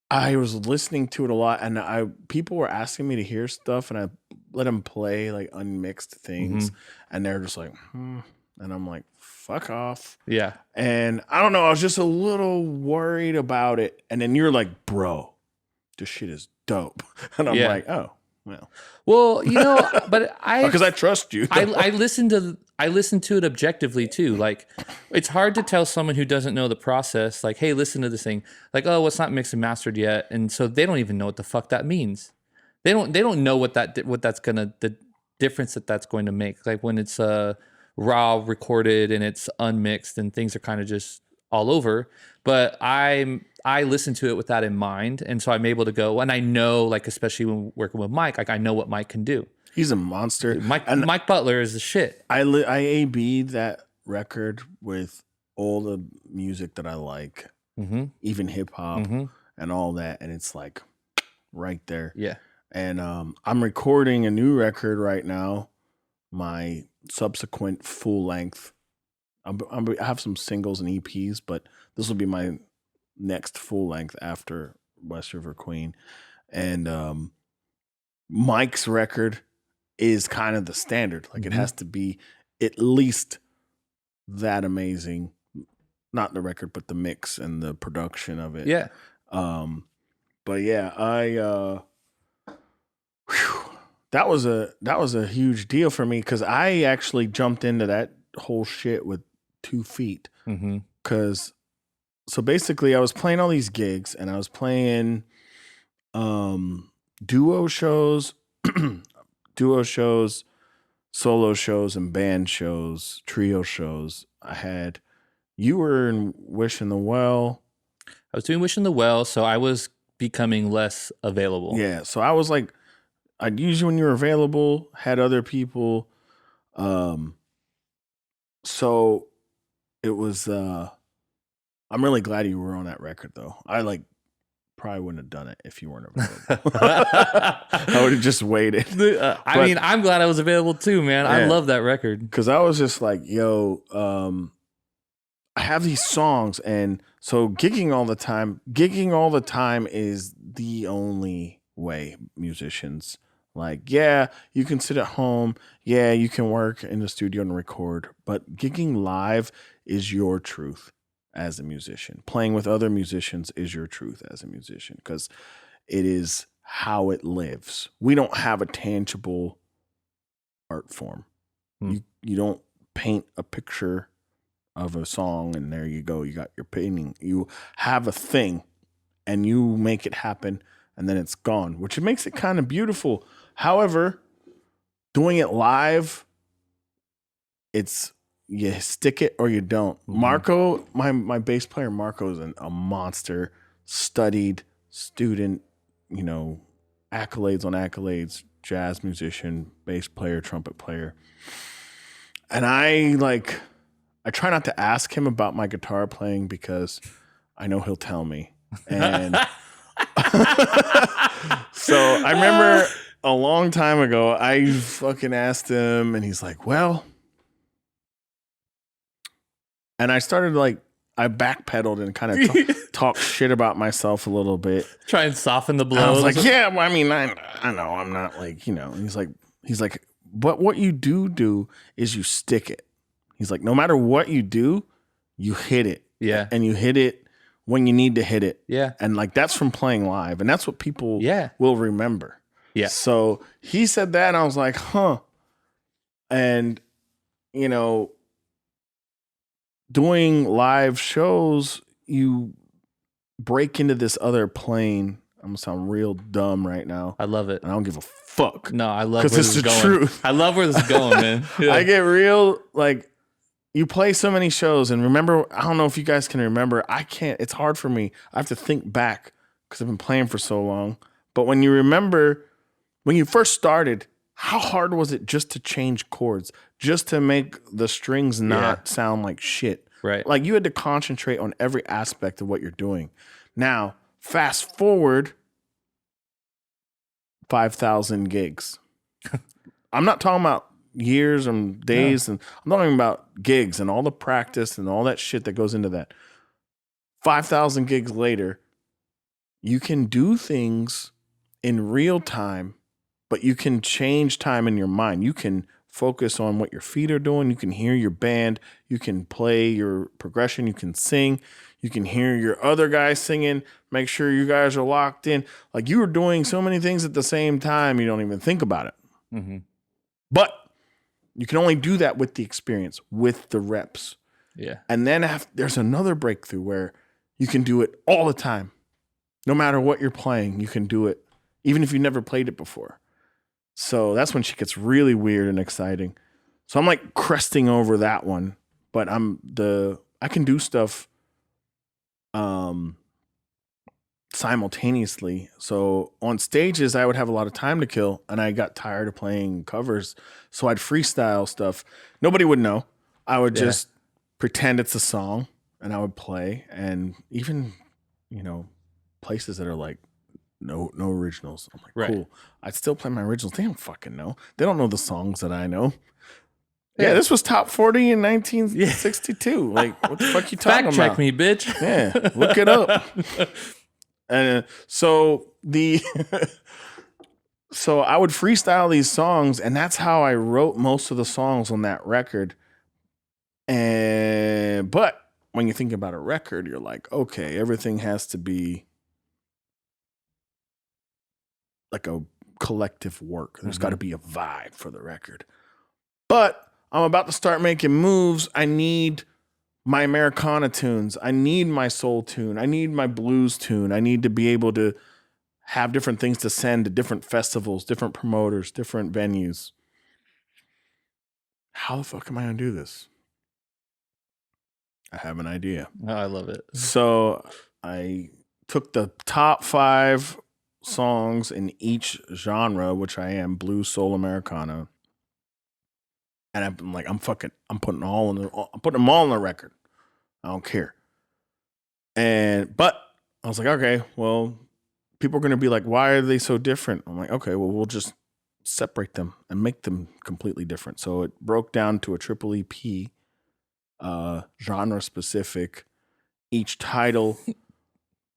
C: I was listening to it a lot, and people were asking me to hear stuff, and I let them play like unmixed things, and they're just like, and I'm like, fuck off.
B: Yeah.
C: And I don't know, I was just a little worried about it, and then you're like, bro, this shit is dope, and I'm like, oh well,
B: but
C: because I trust you.
B: I listened to it objectively too. Like, it's hard to tell someone who doesn't know the process, like, hey, listen to this thing. Like, oh, it's not mixed and mastered yet, and so they don't even know what the fuck that means. They don't know the difference that's going to make. Like when it's raw recorded and it's unmixed and things are kind of just all over. But I listen to it with that in mind, and so I'm able to go, and I know, like, especially when working with Mike, like I know what Mike can do.
C: He's a monster.
B: Dude, Mike Butler is the shit.
C: I AB'd that record with all the music that I like, even hip hop and all that, and it's like right there.
B: Yeah.
C: And I'm recording a new record right now, my subsequent full length. I have some singles and EPs, but this will be my next full length after West River Queen. And Mike's record is kind of the standard. Like it has to be at least that amazing. Not the record, but the mix and the production of it.
B: Yeah.
C: But yeah, that was a huge deal for me because I actually jumped into that whole shit with 2 feet. Because so basically I was playing all these gigs and I was playing duo shows, duo shows, solo shows, and band shows, trio shows. You were in Wish in the Well.
B: I was doing Wish in the Well, so I was becoming less available.
C: Yeah, so I was like, I'd usually when you were available, had other people. So it was, I'm really glad you were on that record though. I like probably wouldn't have done it if you weren't available. I would have just waited.
B: I mean, I'm glad I was available too, man.
C: Yeah.
B: I love that record.
C: Cause I was just like, yo, I have these songs, and so gigging all the time is the only way musicians, like, yeah, you can sit at home, yeah, you can work in the studio and record, but gigging live is your truth as a musician. Playing with other musicians is your truth as a musician, because it is how it lives. We don't have a tangible art form. You don't paint a picture of a song and there you go, you got your painting. You have a thing and you make it happen and then it's gone, which makes it kind of beautiful. However, doing it live, it's you stick it or you don't. Marco, my bass player Marco is a monster, studied student, you know, accolades on accolades, jazz musician, bass player, trumpet player. And I try not to ask him about my guitar playing because I know he'll tell me. And so I remember a long time ago, I fucking asked him and he's like, well, and I started I backpedaled and kind of talked shit about myself a little bit.
B: Try and soften the blow.
C: I was like, yeah, well, I mean, I know I'm not like, you know, he's like, but what you do is you stick it. He's like, no matter what you do, you hit it.
B: Yeah.
C: And you hit it when you need to hit it.
B: Yeah.
C: And that's from playing live. And that's what people will remember.
B: Yeah.
C: So he said that and I was like, huh. And, you know, doing live shows, you break into this other plane. I'm gonna sound real dumb right now.
B: I love it.
C: And I don't give a fuck.
B: No, I love where
C: this
B: this
C: is
B: is going.
C: truth.
B: I love where this is going, man. Yeah.
C: I get real, you play so many shows, and remember, I don't know if you guys can remember, I can't, it's hard for me. I have to think back because I've been playing for so long. But when you remember, when you first started, how hard was it just to change chords, just to make the strings not sound like shit?
B: Right.
C: Like you had to concentrate on every aspect of what you're doing. Now, fast forward 5,000 gigs. I'm not talking about years and days, and I'm talking about gigs and all the practice and all that shit that goes into that. 5,000 gigs later, you can do things in real time, but you can change time in your mind. You can focus on what your feet are doing. You can hear your band. You can play your progression. You can sing. You can hear your other guys singing. Make sure you guys are locked in. Like you were doing so many things at the same time, you don't even think about it.
B: Mm-hmm.
C: But you can only do that with the experience, with the reps.
B: Yeah.
C: And then there's another breakthrough where you can do it all the time. No matter what you're playing, you can do it, even if you never played it before. So that's when shit gets really weird and exciting. So I'm like cresting over that one, but I can do stuff simultaneously. So on stages, I would have a lot of time to kill, and I got tired of playing covers. So I'd freestyle stuff. Nobody would know. I would just pretend it's a song, and I would play. And even, you know, places that are like no originals. I'm like, cool. I'd still play my originals. They don't fucking know. They don't know the songs that I know. Yeah, this was top 40 in 1962. Like, what the fuck you talking about?
B: Fact check me, bitch.
C: Yeah, look it up. And so I would freestyle these songs, and that's how I wrote most of the songs on that record. But when you think about a record, you're like, okay, everything has to be like a collective work. There's got to be a vibe for the record. But I'm about to start making moves. I need my Americana tunes. I need my soul tune. I need my blues tune. I need to be able to have different things to send to different festivals, different promoters, different venues. How the fuck am I going to do this? I have an idea.
B: Oh, I love it.
C: So I took the top 5 songs in each genre, which I am blues, soul, Americana. And I'm like, I'm putting them all on the record. I don't care. But I was like, okay, well, people are going to be like, why are they so different? I'm like, okay, well, we'll just separate them and make them completely different. So it broke down to a triple EP, genre specific. Each title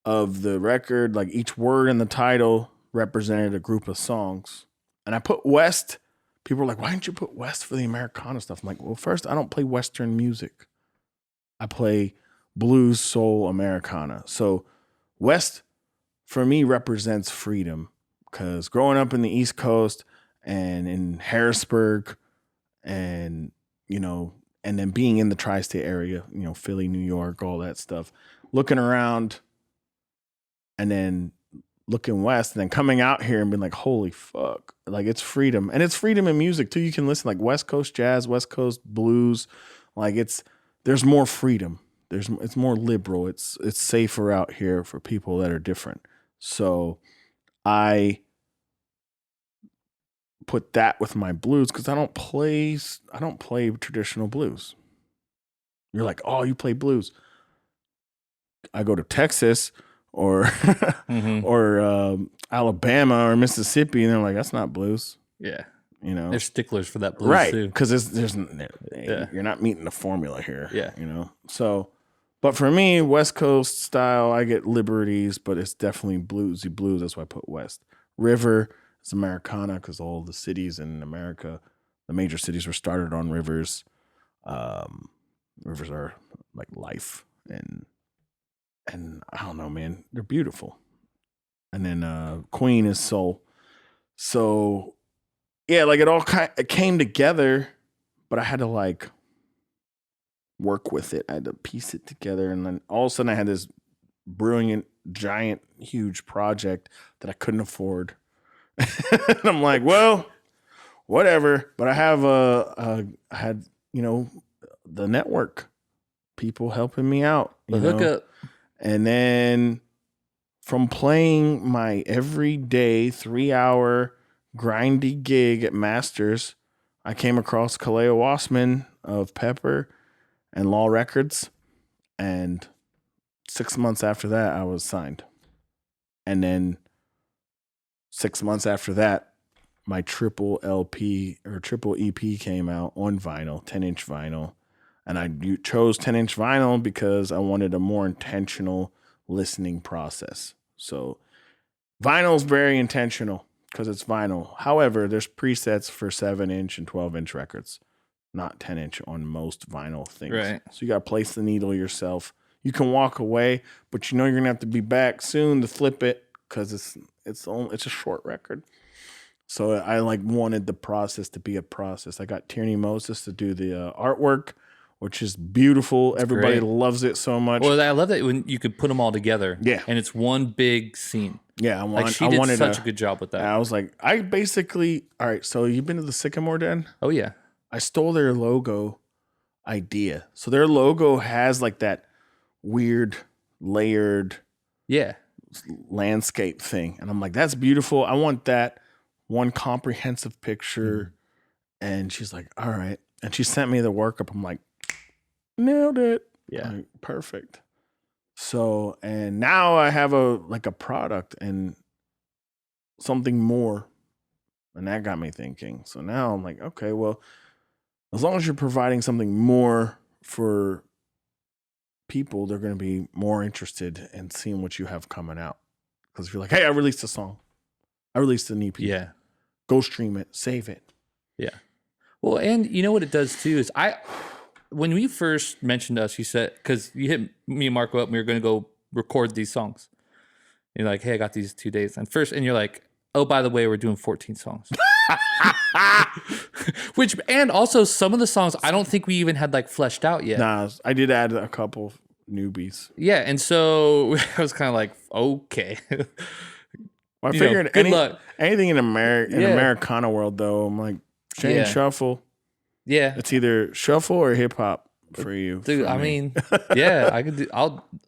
C: of the record, like each word in the title represented a group of songs. And I put West. People were like, why didn't you put West for the Americana stuff? I'm like, well, first, I don't play Western music. I play blues, soul, Americana. So West, for me, represents freedom. Because growing up in the East Coast and in Harrisburg and, and then being in the tri-state area, Philly, New York, all that stuff, looking around and then looking west and then coming out here and being like, holy fuck, like it's freedom. And it's freedom in music too. You can listen like West Coast jazz, West Coast blues. Like there's more freedom. It's more liberal. It's safer out here for people that are different. So I put that with my blues because I don't play traditional blues. You're like, oh, you play blues. I go to Texas or or Alabama or Mississippi, and they're like, that's not blues.
B: Yeah.
C: They're
B: sticklers for that blues
C: right,
B: too.
C: because you're not meeting the formula here.
B: Yeah.
C: So, but for me, West Coast style, I get liberties, but it's definitely bluesy blues. That's why I put West. River is Americana because all the cities in America, the major cities were started on rivers. Rivers are like life, and I don't know, man, they're beautiful. And then Queen is soul. So yeah, like it came together, but I had to like work with it. I had to piece it together, and then all of a sudden I had this brilliant, giant, huge project that I couldn't afford. And I'm like, well, whatever. But I have I had the network people helping me out.
B: The hookup.
C: And then from playing my everyday 3-hour grindy gig at Masters, I came across Kaleo Wassman of Pepper and Law Records. And 6 months after that, I was signed. And then 6 months after that, my triple LP or triple EP came out on vinyl, 10-inch vinyl. And I chose 10-inch vinyl because I wanted a more intentional listening process. So vinyl's very intentional because it's vinyl. However, there's presets for 7-inch and 12-inch records, not 10-inch on most vinyl things.
B: Right.
C: So you got to place the needle yourself. You can walk away, but you're going to have to be back soon to flip it because it's a short record. So I wanted the process to be a process. I got Tierney Moses to do the artwork, which is beautiful. Everybody loves it so much.
B: Well, I love that when you could put them all together.
C: Yeah.
B: And it's one big scene.
C: Yeah.
B: She did such a good job with that.
C: I was like, all right, so you've been to the Sycamore Den?
B: Oh, yeah.
C: I stole their logo idea. So their logo has like that weird layered landscape thing. And I'm like, that's beautiful. I want that one comprehensive picture. And she's like, all right. And she sent me the workup. I'm like, nailed it.
B: Yeah.
C: Like, perfect. So, and now I have a product and something more. And that got me thinking. So now I'm like, okay, well, as long as you're providing something more for people, they're going to be more interested in seeing what you have coming out. Because if you're like, hey, I released a song. I released an EP.
B: Yeah.
C: Go stream it. Save it.
B: Yeah. Well, and you know what it does too is when we first mentioned us, you said, because you hit me and Marco up, and we were going to go record these songs. You're like, hey, I got these 2 days. And you're like, oh, by the way, we're doing 14 songs. And also some of the songs I don't think we even had like fleshed out yet.
C: Nah, I did add a couple newbies.
B: Yeah, and so I was kind of like, okay.
C: I figured
B: good luck.
C: anything in Americana world though, I'm like Shane Shuffle.
B: Yeah,
C: it's either shuffle or hip hop for you,
B: dude. I mean, yeah, I could do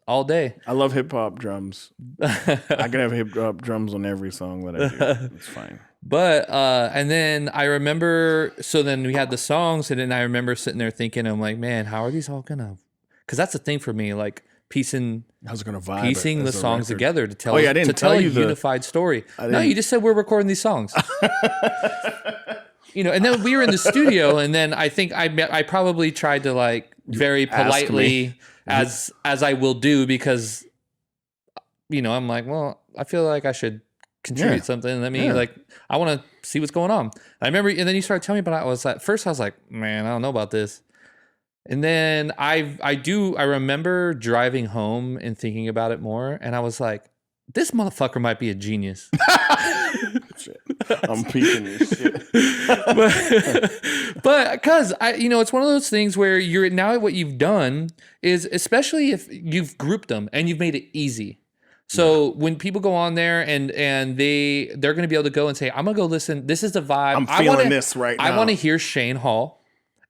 B: all day.
C: I love hip hop drums. I can have hip hop drums on every song that I do. It's fine.
B: But and then I remember, so then we had the songs, and then I remember sitting there thinking, I'm like, man, how are these all gonna? Because that's the thing for me, like piecing the songs together to tell a unified story. No, you just said we're recording these songs. And then we were in the studio, and then I think I probably tried to like very politely, as I will do, because I'm like, well, I feel like I should contribute something. Let me I want to see what's going on. I remember, and then you started telling me about it. I was like, man, I don't know about this. And then I remember driving home and thinking about it more, and I was like, this motherfucker might be a genius.
C: Shit. I'm peeking this shit.
B: but because it's one of those things where you're now what you've done is, especially if you've grouped them and you've made it easy. So when people go on there and they're going to be able to go and say, I'm going to go listen. This is the vibe.
C: I'm feeling this right now.
B: I want to hear Shane Hall.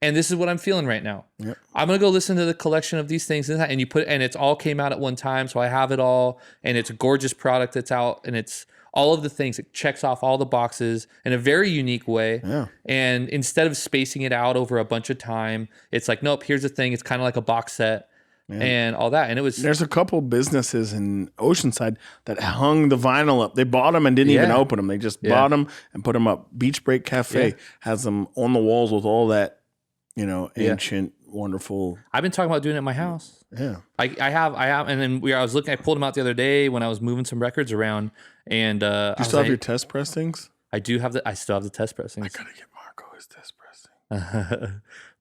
B: And this is what I'm feeling right now.
C: Yep.
B: I'm going to go listen to the collection of these things and it's all came out at one time. So I have it all, and it's a gorgeous product that's out, and it's all of the things. It checks off all the boxes in a very unique way.
C: Yeah.
B: And instead of spacing it out over a bunch of time, it's like, nope, here's the thing. It's kind of like a box set and all that. And there's
C: a couple businesses in Oceanside that hung the vinyl up. They bought them and didn't even open them. They just bought them and put them up. Beach Break Cafe has them on the walls with all that, ancient, wonderful.
B: I've been talking about doing it at my house.
C: Yeah.
B: I have. And then I pulled them out the other day when I was moving some records around, and
C: you still have your test pressings?
B: I still have the test pressings.
C: I gotta get Marco his test pressing.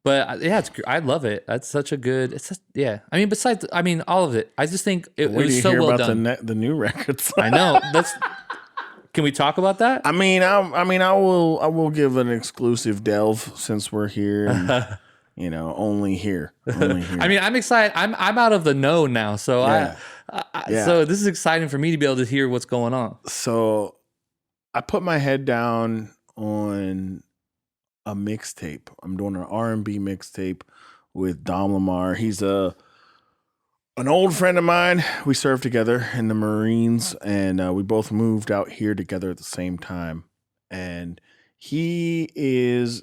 B: But yeah, I love it. That's such a good. I mean, besides, all of it. I just think it was so well done.
C: The new records.
B: I know. Can we talk about that?
C: I will give an exclusive delve since we're here. And, only here.
B: I'm excited. I'm out of the know now, so so this is exciting for me to be able to hear what's going on.
C: So I put my head down on a mixtape. I'm doing an R&B mixtape with Dom Lamar. He's an old friend of mine. We served together in the Marines, and we both moved out here together at the same time. And he is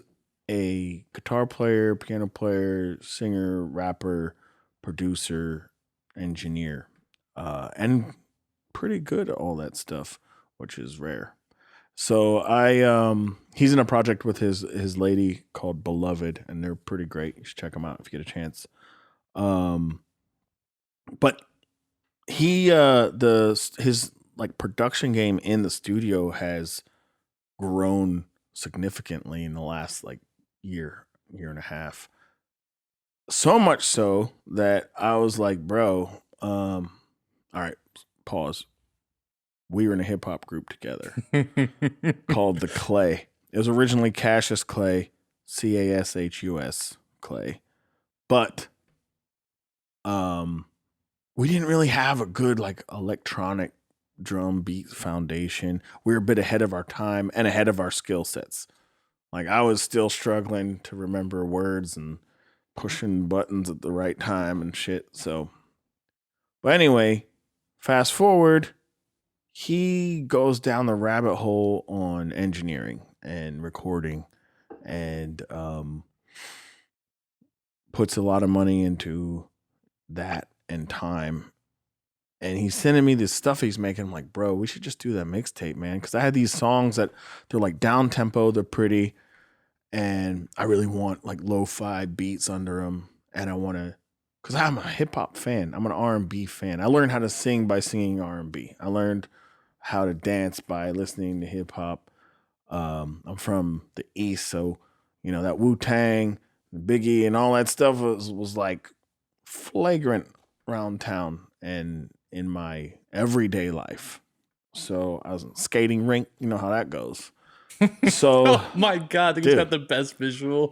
C: a guitar player, piano player, singer, rapper, producer, engineer, and pretty good at all that stuff, which is rare. So he's in a project with his lady called Beloved, and they're pretty great. You should check them out if you get a chance. But his like production game in the studio has grown significantly in the last like year and a half. So much so that I was like, bro, all right, pause. We were in a hip hop group together called The Clay. It was originally Cassius Clay, Cashus Clay. But we didn't really have a good like electronic drum beat foundation. We were a bit ahead of our time and ahead of our skill sets. Like I was still struggling to remember words and pushing buttons at the right time and shit. So, but anyway, fast forward, he goes down the rabbit hole on engineering and recording, and puts a lot of money into that and time. And he's sending me this stuff he's making. I'm like, bro, we should just do that mixtape, man. Because I had these songs that they're like down tempo, they're pretty, and I really want like lo-fi beats under them. And I want to, because I'm a hip hop fan. I'm an R&B fan. I learned how to sing by singing R&B. I learned how to dance by listening to hip hop. I'm from the East, so that Wu-Tang, Biggie, and all that stuff was like flagrant around town and in my everyday life. So I was in a skating rink. You know how that goes. So
B: Oh my God, he's
C: Dude.
B: got the best visual.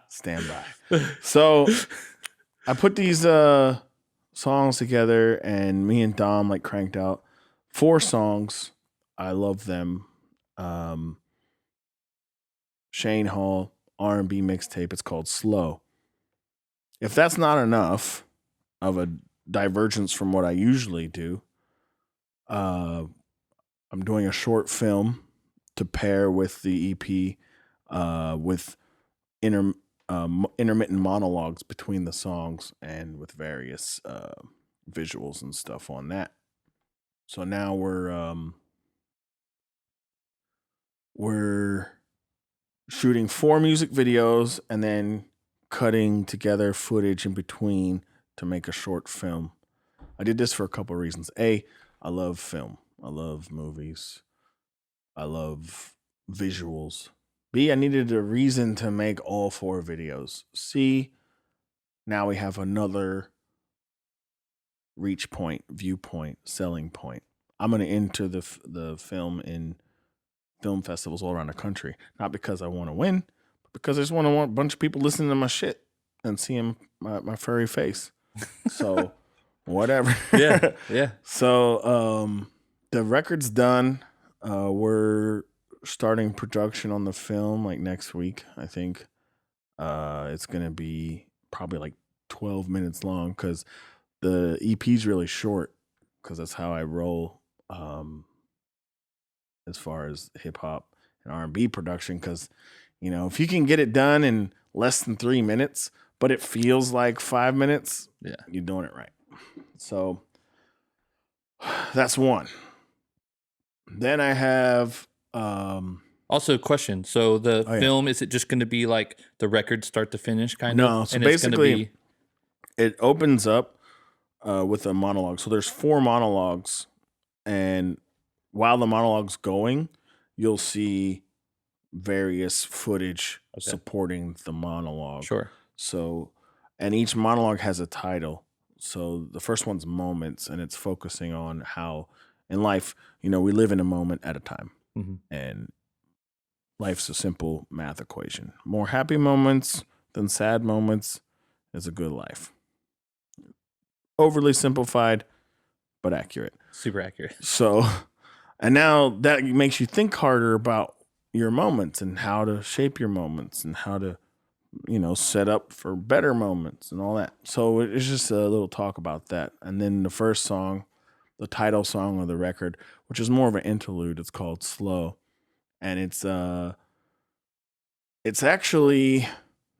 C: stand by. So I put these songs together, and me and Dom like cranked out 4 songs. I love them. Shane Hall R&B mixtape. It's called Slow. If that's not enough of a divergence from what I usually do, I'm doing a short film to pair with the EP with intermittent monologues between the songs and with various visuals and stuff on that. So now we're shooting 4 music videos and then cutting together footage in between to make a short film. I did this for a couple of reasons. A, I love film. I love movies. I love visuals. B, I needed a reason to make all 4 videos. C, now we have another reach point, viewpoint, selling point. I'm going to enter the film in film festivals all around the country. Not because I want to win, but because I just want a bunch of people listening to my shit and seeing my furry face. So whatever.
B: Yeah.
C: So the record's done. We're starting production on the film like next week, I think. It's going to be probably like 12 minutes long because the EP's really short because that's how I roll as far as hip hop and R&B production. Because, you know, if you can get it done in less than 3 minutes, but it feels like 5 minutes,
B: Yeah.
C: you're doing it right. So that's one. Then I have
B: Also, question. So the
C: yeah.
B: film, is it just going to be like the record start to finish kind
C: No,
B: of?
C: so
B: And
C: basically it opens up with a monologue. So there's 4 monologues, and while the monologue's going, you'll see various footage supporting the monologue.
B: Sure.
C: So, and each monologue has a title. So the first one's Moments, and it's focusing on how in life, you know, we live in a moment at a time.
B: Mm-hmm.
C: And life's a simple math equation. More happy moments than sad moments is a good life. Overly simplified, but accurate.
B: Super accurate.
C: So, and now that makes you think harder about your moments and how to shape your moments and how to, you know, set up for better moments and all that. So it's just a little talk about that. And then the first song, the title song of the record, which is more of an interlude, it's called Slow. And it's actually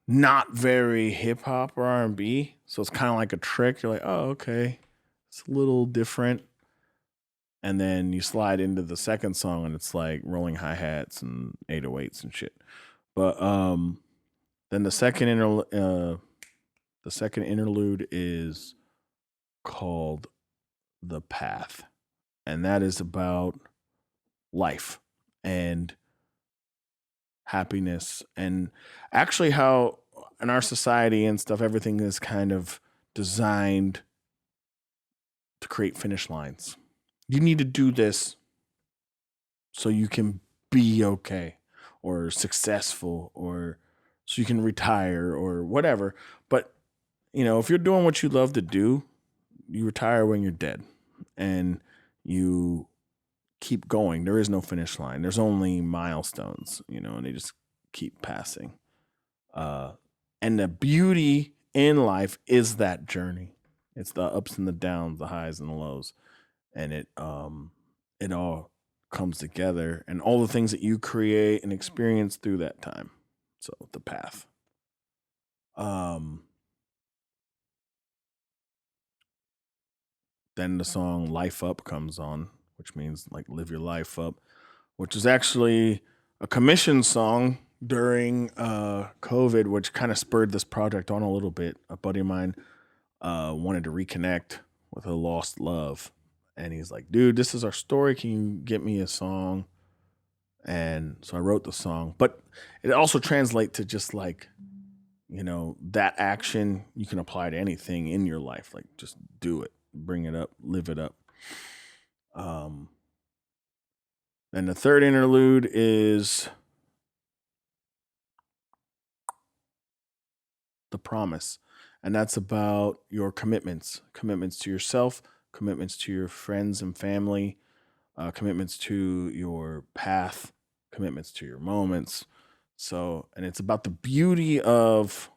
C: not very hip hop or R&B. So it's kind of like a trick. You're like, oh, okay. It's a little different. And then you slide into the second song and it's like rolling hi-hats and 808s and shit. But then the second interlude is called The Path. And that is about life and happiness and actually how in our society and stuff, everything is kind of designed to create finish lines. You need to do this so you can be okay or successful or so you can retire or whatever. But, you know, if you're doing what you love to do, you retire when you're dead and you keep going. There is no finish line. There's only milestones, you know, and they just keep passing. And the beauty in life is that journey. It's the ups and the downs, the highs and the lows. And it all comes together and all the things that you create and experience through that time. So The Path. Then the song Life Up comes on, which means like live your life up, which is actually a commission song during COVID, which kind of spurred this project on a little bit. A buddy of mine wanted to reconnect with a lost love. And he's like, dude, this is our story. Can you get me a song? And so I wrote the song. But it also translates to just like, you know, that action you can apply to anything in your life. Like just do it, bring it up, live it up. Then the third interlude is the promise. And that's about your commitments to yourself, commitments to your friends and family, commitments to your path, commitments to your moments. So, and it's about the beauty of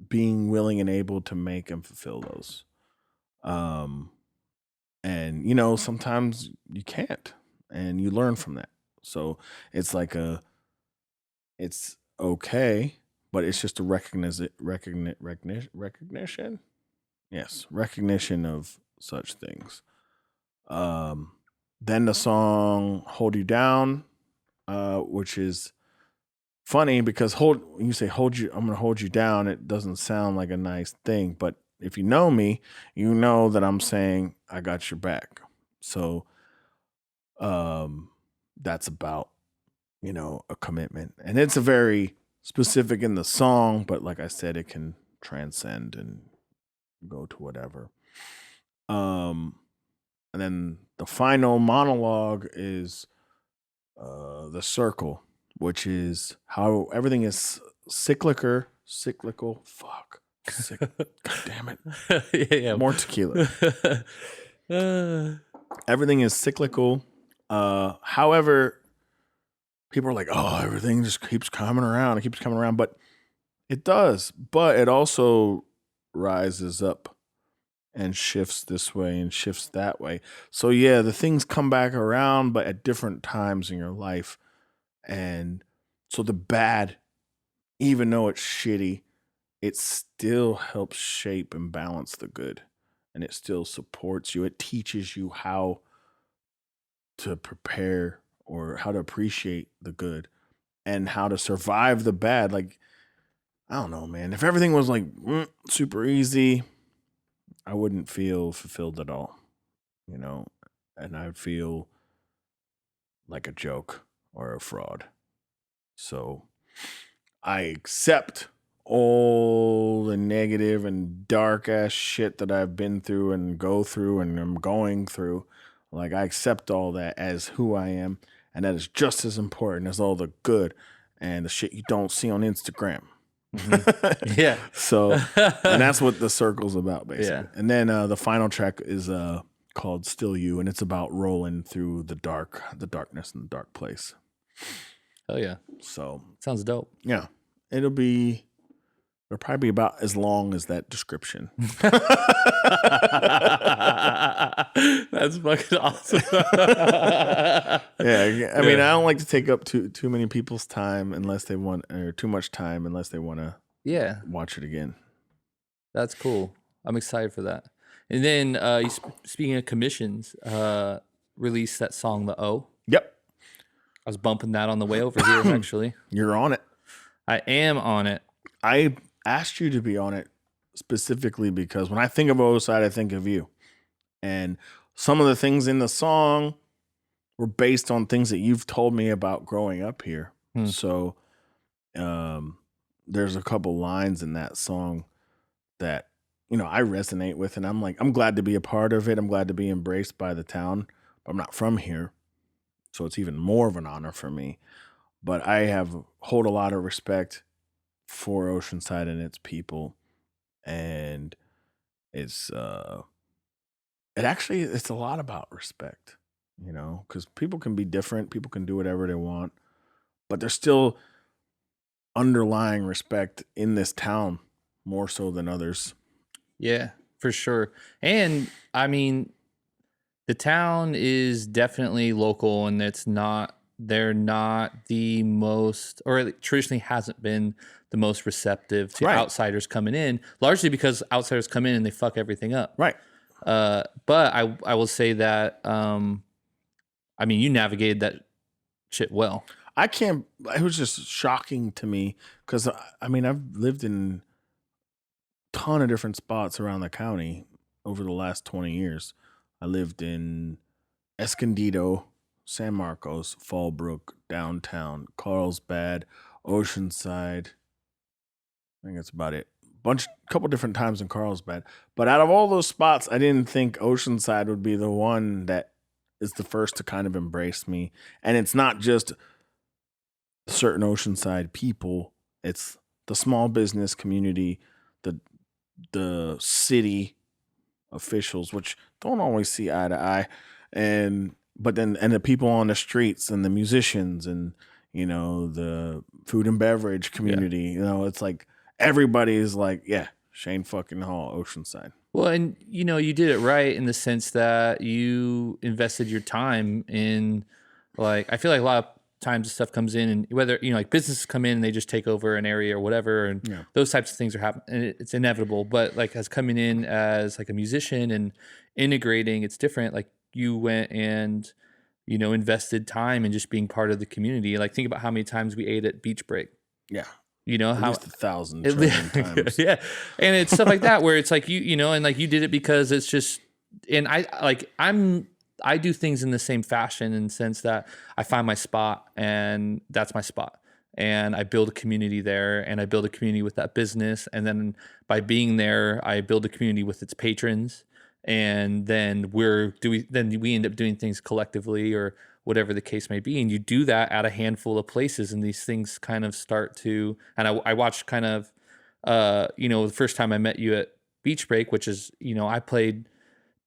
C: being willing and able to make and fulfill those. And sometimes you can't, and you learn from that. So it's like it's okay, but it's just a recognition. Yes, recognition of such things. Then the song "Hold You Down," which is funny because when you say "hold you," I'm gonna hold you down. It doesn't sound like a nice thing, but if you know me, you know that I'm saying I got your back. So, that's about a commitment, and it's a very specific in the song, but like I said, it can transcend and go to whatever. And then the final monologue is the circle, which is how everything is cyclical. Fuck. God damn it.
B: Yeah.
C: More tequila. Everything is cyclical. However, people are like, oh, everything just keeps coming around. It keeps coming around. But it does. But it also rises up and shifts this way and shifts that way. So yeah, the things come back around, but at different times in your life. And so the bad, even though it's shitty, it still helps shape and balance the good. And it still supports you. It teaches you how to prepare or how to appreciate the good and how to survive the bad. Like, I don't know, man. If everything was like super easy, I wouldn't feel fulfilled at all, and I'd feel like a joke or a fraud. So I accept all the negative and dark ass shit that I've been through and go through and I'm going through. Like, I accept all that as who I am, and that is just as important as all the good and the shit you don't see on Instagram.
B: Mm-hmm. Yeah.
C: So, and that's what the circle's about, basically.
B: Yeah.
C: And then the final track is called "Still You," and it's about rolling through the darkness and the dark place.
B: Oh yeah.
C: So
B: sounds dope.
C: Yeah, it'll probably be about as long as that description.
B: That's fucking awesome.
C: Yeah, I mean, I don't like to take up too many people's time unless they want, or too much time unless they want to watch it again.
B: That's cool. I'm excited for that. And then speaking of commissions, released that song "The O."
C: Yep.
B: I was bumping that on the way over here, actually.
C: You're on it.
B: I am on it.
C: I asked you to be on it specifically because when I think of Oceanside, I think of you. And some of the things in the song were based on things that you've told me about growing up here. So there's a couple lines in that song that, I resonate with. And I'm like, I'm glad to be a part of it. I'm glad to be embraced by the town. But I'm not from here. So it's even more of an honor for me. But I hold a lot of respect for Oceanside and its people. And it's a lot about respect, because people can be different. People can do whatever they want, but there's still underlying respect in this town more so than others.
B: Yeah, for sure. And I mean, the town is definitely local, and they're not the most, or it traditionally hasn't been the most receptive to outsiders coming in, largely because outsiders come in and they fuck everything up.
C: Right.
B: But I will say that, I mean, you navigated that shit well.
C: It was just shocking to me because, I mean, I've lived in a ton of different spots around the county over the last 20 years. I lived in Escondido, San Marcos, Fallbrook, downtown, Carlsbad, Oceanside. I think that's about it. couple different times in Carlsbad. But out of all those spots, I didn't think Oceanside would be the one that is the first to kind of embrace me. And it's not just certain Oceanside people; it's the small business community, the city officials, which don't always see eye to eye, and the people on the streets and the musicians and the food and beverage community. It's like everybody is like, yeah, Shane fucking Hall, Oceanside.
B: Well, and you did it right in the sense that you invested your time in, like, I feel like a lot of times stuff comes in, and whether like businesses come in and they just take over an area or whatever, and those types of things are happening, and it's inevitable. But like as coming in as like a musician and integrating, it's different. Like you went and invested time in just being part of the community. Like think about how many times we ate at Beach Break.
C: Yeah.
B: At
C: least 1,000 trillion times.
B: Yeah. And it's stuff like that where it's like and like you did it because it's just, and I do things in the same fashion in the sense that I find my spot and that's my spot. And I build a community there, and I build a community with that business. And then by being there, I build a community with its patrons. And then we end up doing things collectively or whatever the case may be. And you do that at a handful of places, and these things kind of start to, and I watched kind of, the first time I met you at Beach Break, which is, I played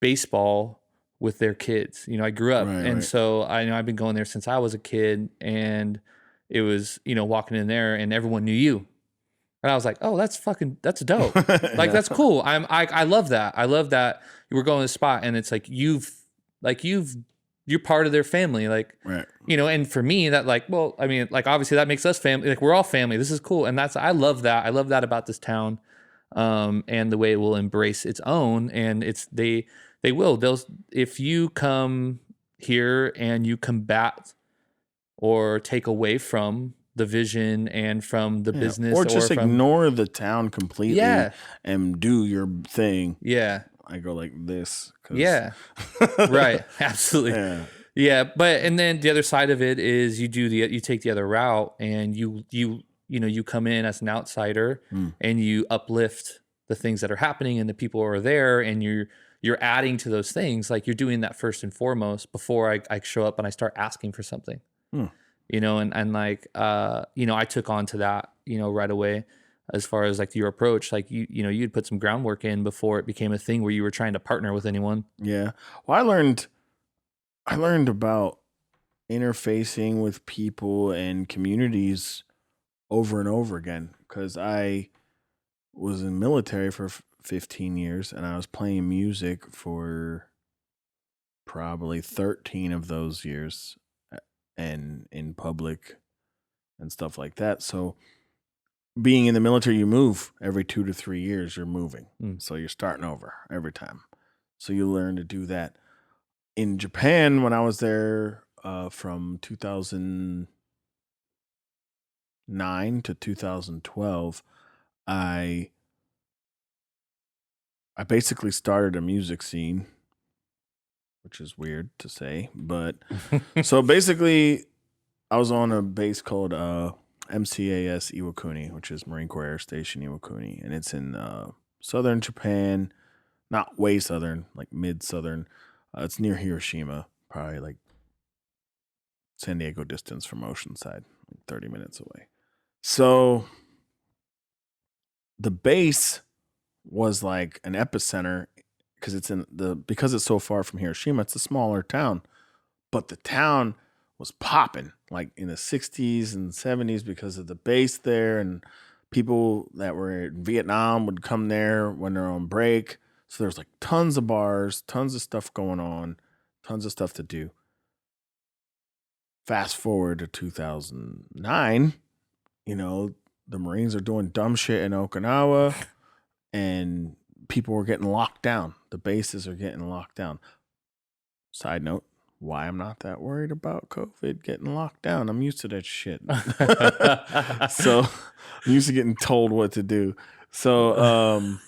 B: baseball with their kids. I grew up.
C: Right.
B: So I've been going there since I was a kid, and it was, walking in there and everyone knew you. And I was like, oh, that's dope. Like, that's cool. I love that. I love that you were going to the spot, and it's like, you're part of their family. Like,
C: right.
B: And for me that obviously that makes us family. Like we're all family. This is cool. And I love that. I love that about this town. And the way it will embrace its own, and they will, if you come here and you combat or take away from the vision and from the business,
C: or just ignore the town completely and do your thing.
B: Yeah.
C: I go like this.
B: Yeah. Right. Absolutely. Yeah. But, and then the other side of it is you take the other route, and you come in as an outsider and you uplift the things that are happening and the people who are there, and you're adding to those things. Like you're doing that first and foremost before I show up and I start asking for something. I took on to that, right away, as far as like your approach. Like you'd put some groundwork in before it became a thing where you were trying to partner with anyone.
C: Yeah. Well, I learned about interfacing with people and communities over and over again, because I was in the military for 15 years, and I was playing music for probably 13 of those years, and in public and stuff like that. So being in the military, you move every 2 to 3 years, you're moving. So you're starting over every time. So you learn to do that. In Japan, when I was there from 2009 to 2012, I basically started a music scene, which is weird to say, but so basically I was on a base called MCAS Iwakuni, which is Marine Corps Air Station Iwakuni, and it's in southern Japan, not way southern, like mid-southern. It's near Hiroshima, probably like San Diego distance from Oceanside, like 30 minutes away. So the base was like an epicenter, because because it's so far from Hiroshima, it's a smaller town, but the town was popping like in the 60s and 70s because of the base there, and people that were in Vietnam would come there when they're on break. So there's like tons of bars, tons of stuff going on, tons of stuff to do. Fast forward to 2009, the Marines are doing dumb shit in Okinawa, and people were getting locked down. The bases are getting locked down. Side note, why I'm not that worried about COVID getting locked down. I'm used to that shit. So I'm used to getting told what to do. So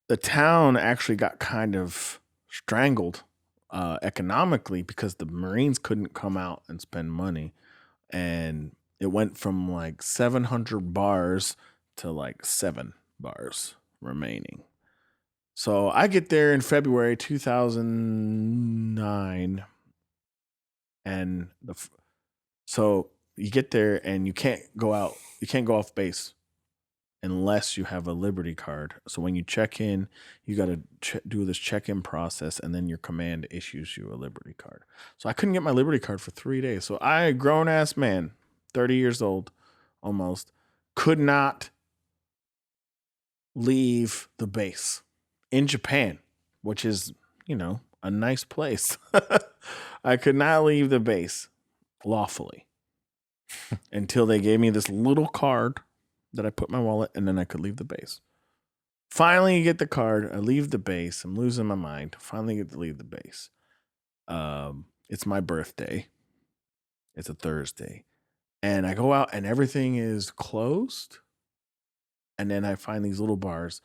C: the town actually got kind of strangled economically because the Marines couldn't come out and spend money. And it went from like 700 bars to like 7 bars remaining. So I get there in February 2009, and so you get there and you can't go out. You can't go off base unless you have a Liberty card. So when you check in, you got to do this check-in process, and then your command issues you a Liberty card. So I couldn't get my Liberty card for 3 days. So I, a grown-ass man, 30 years old almost, could not leave the base in Japan, which is, a nice place. I could not leave the base lawfully until they gave me this little card that I put in my wallet, and then I could leave the base. Finally, you get the card. I leave the base. I'm losing my mind. Finally get to leave the base. It's my birthday. It's a Thursday. And I go out and everything is closed. And then I find these little bars,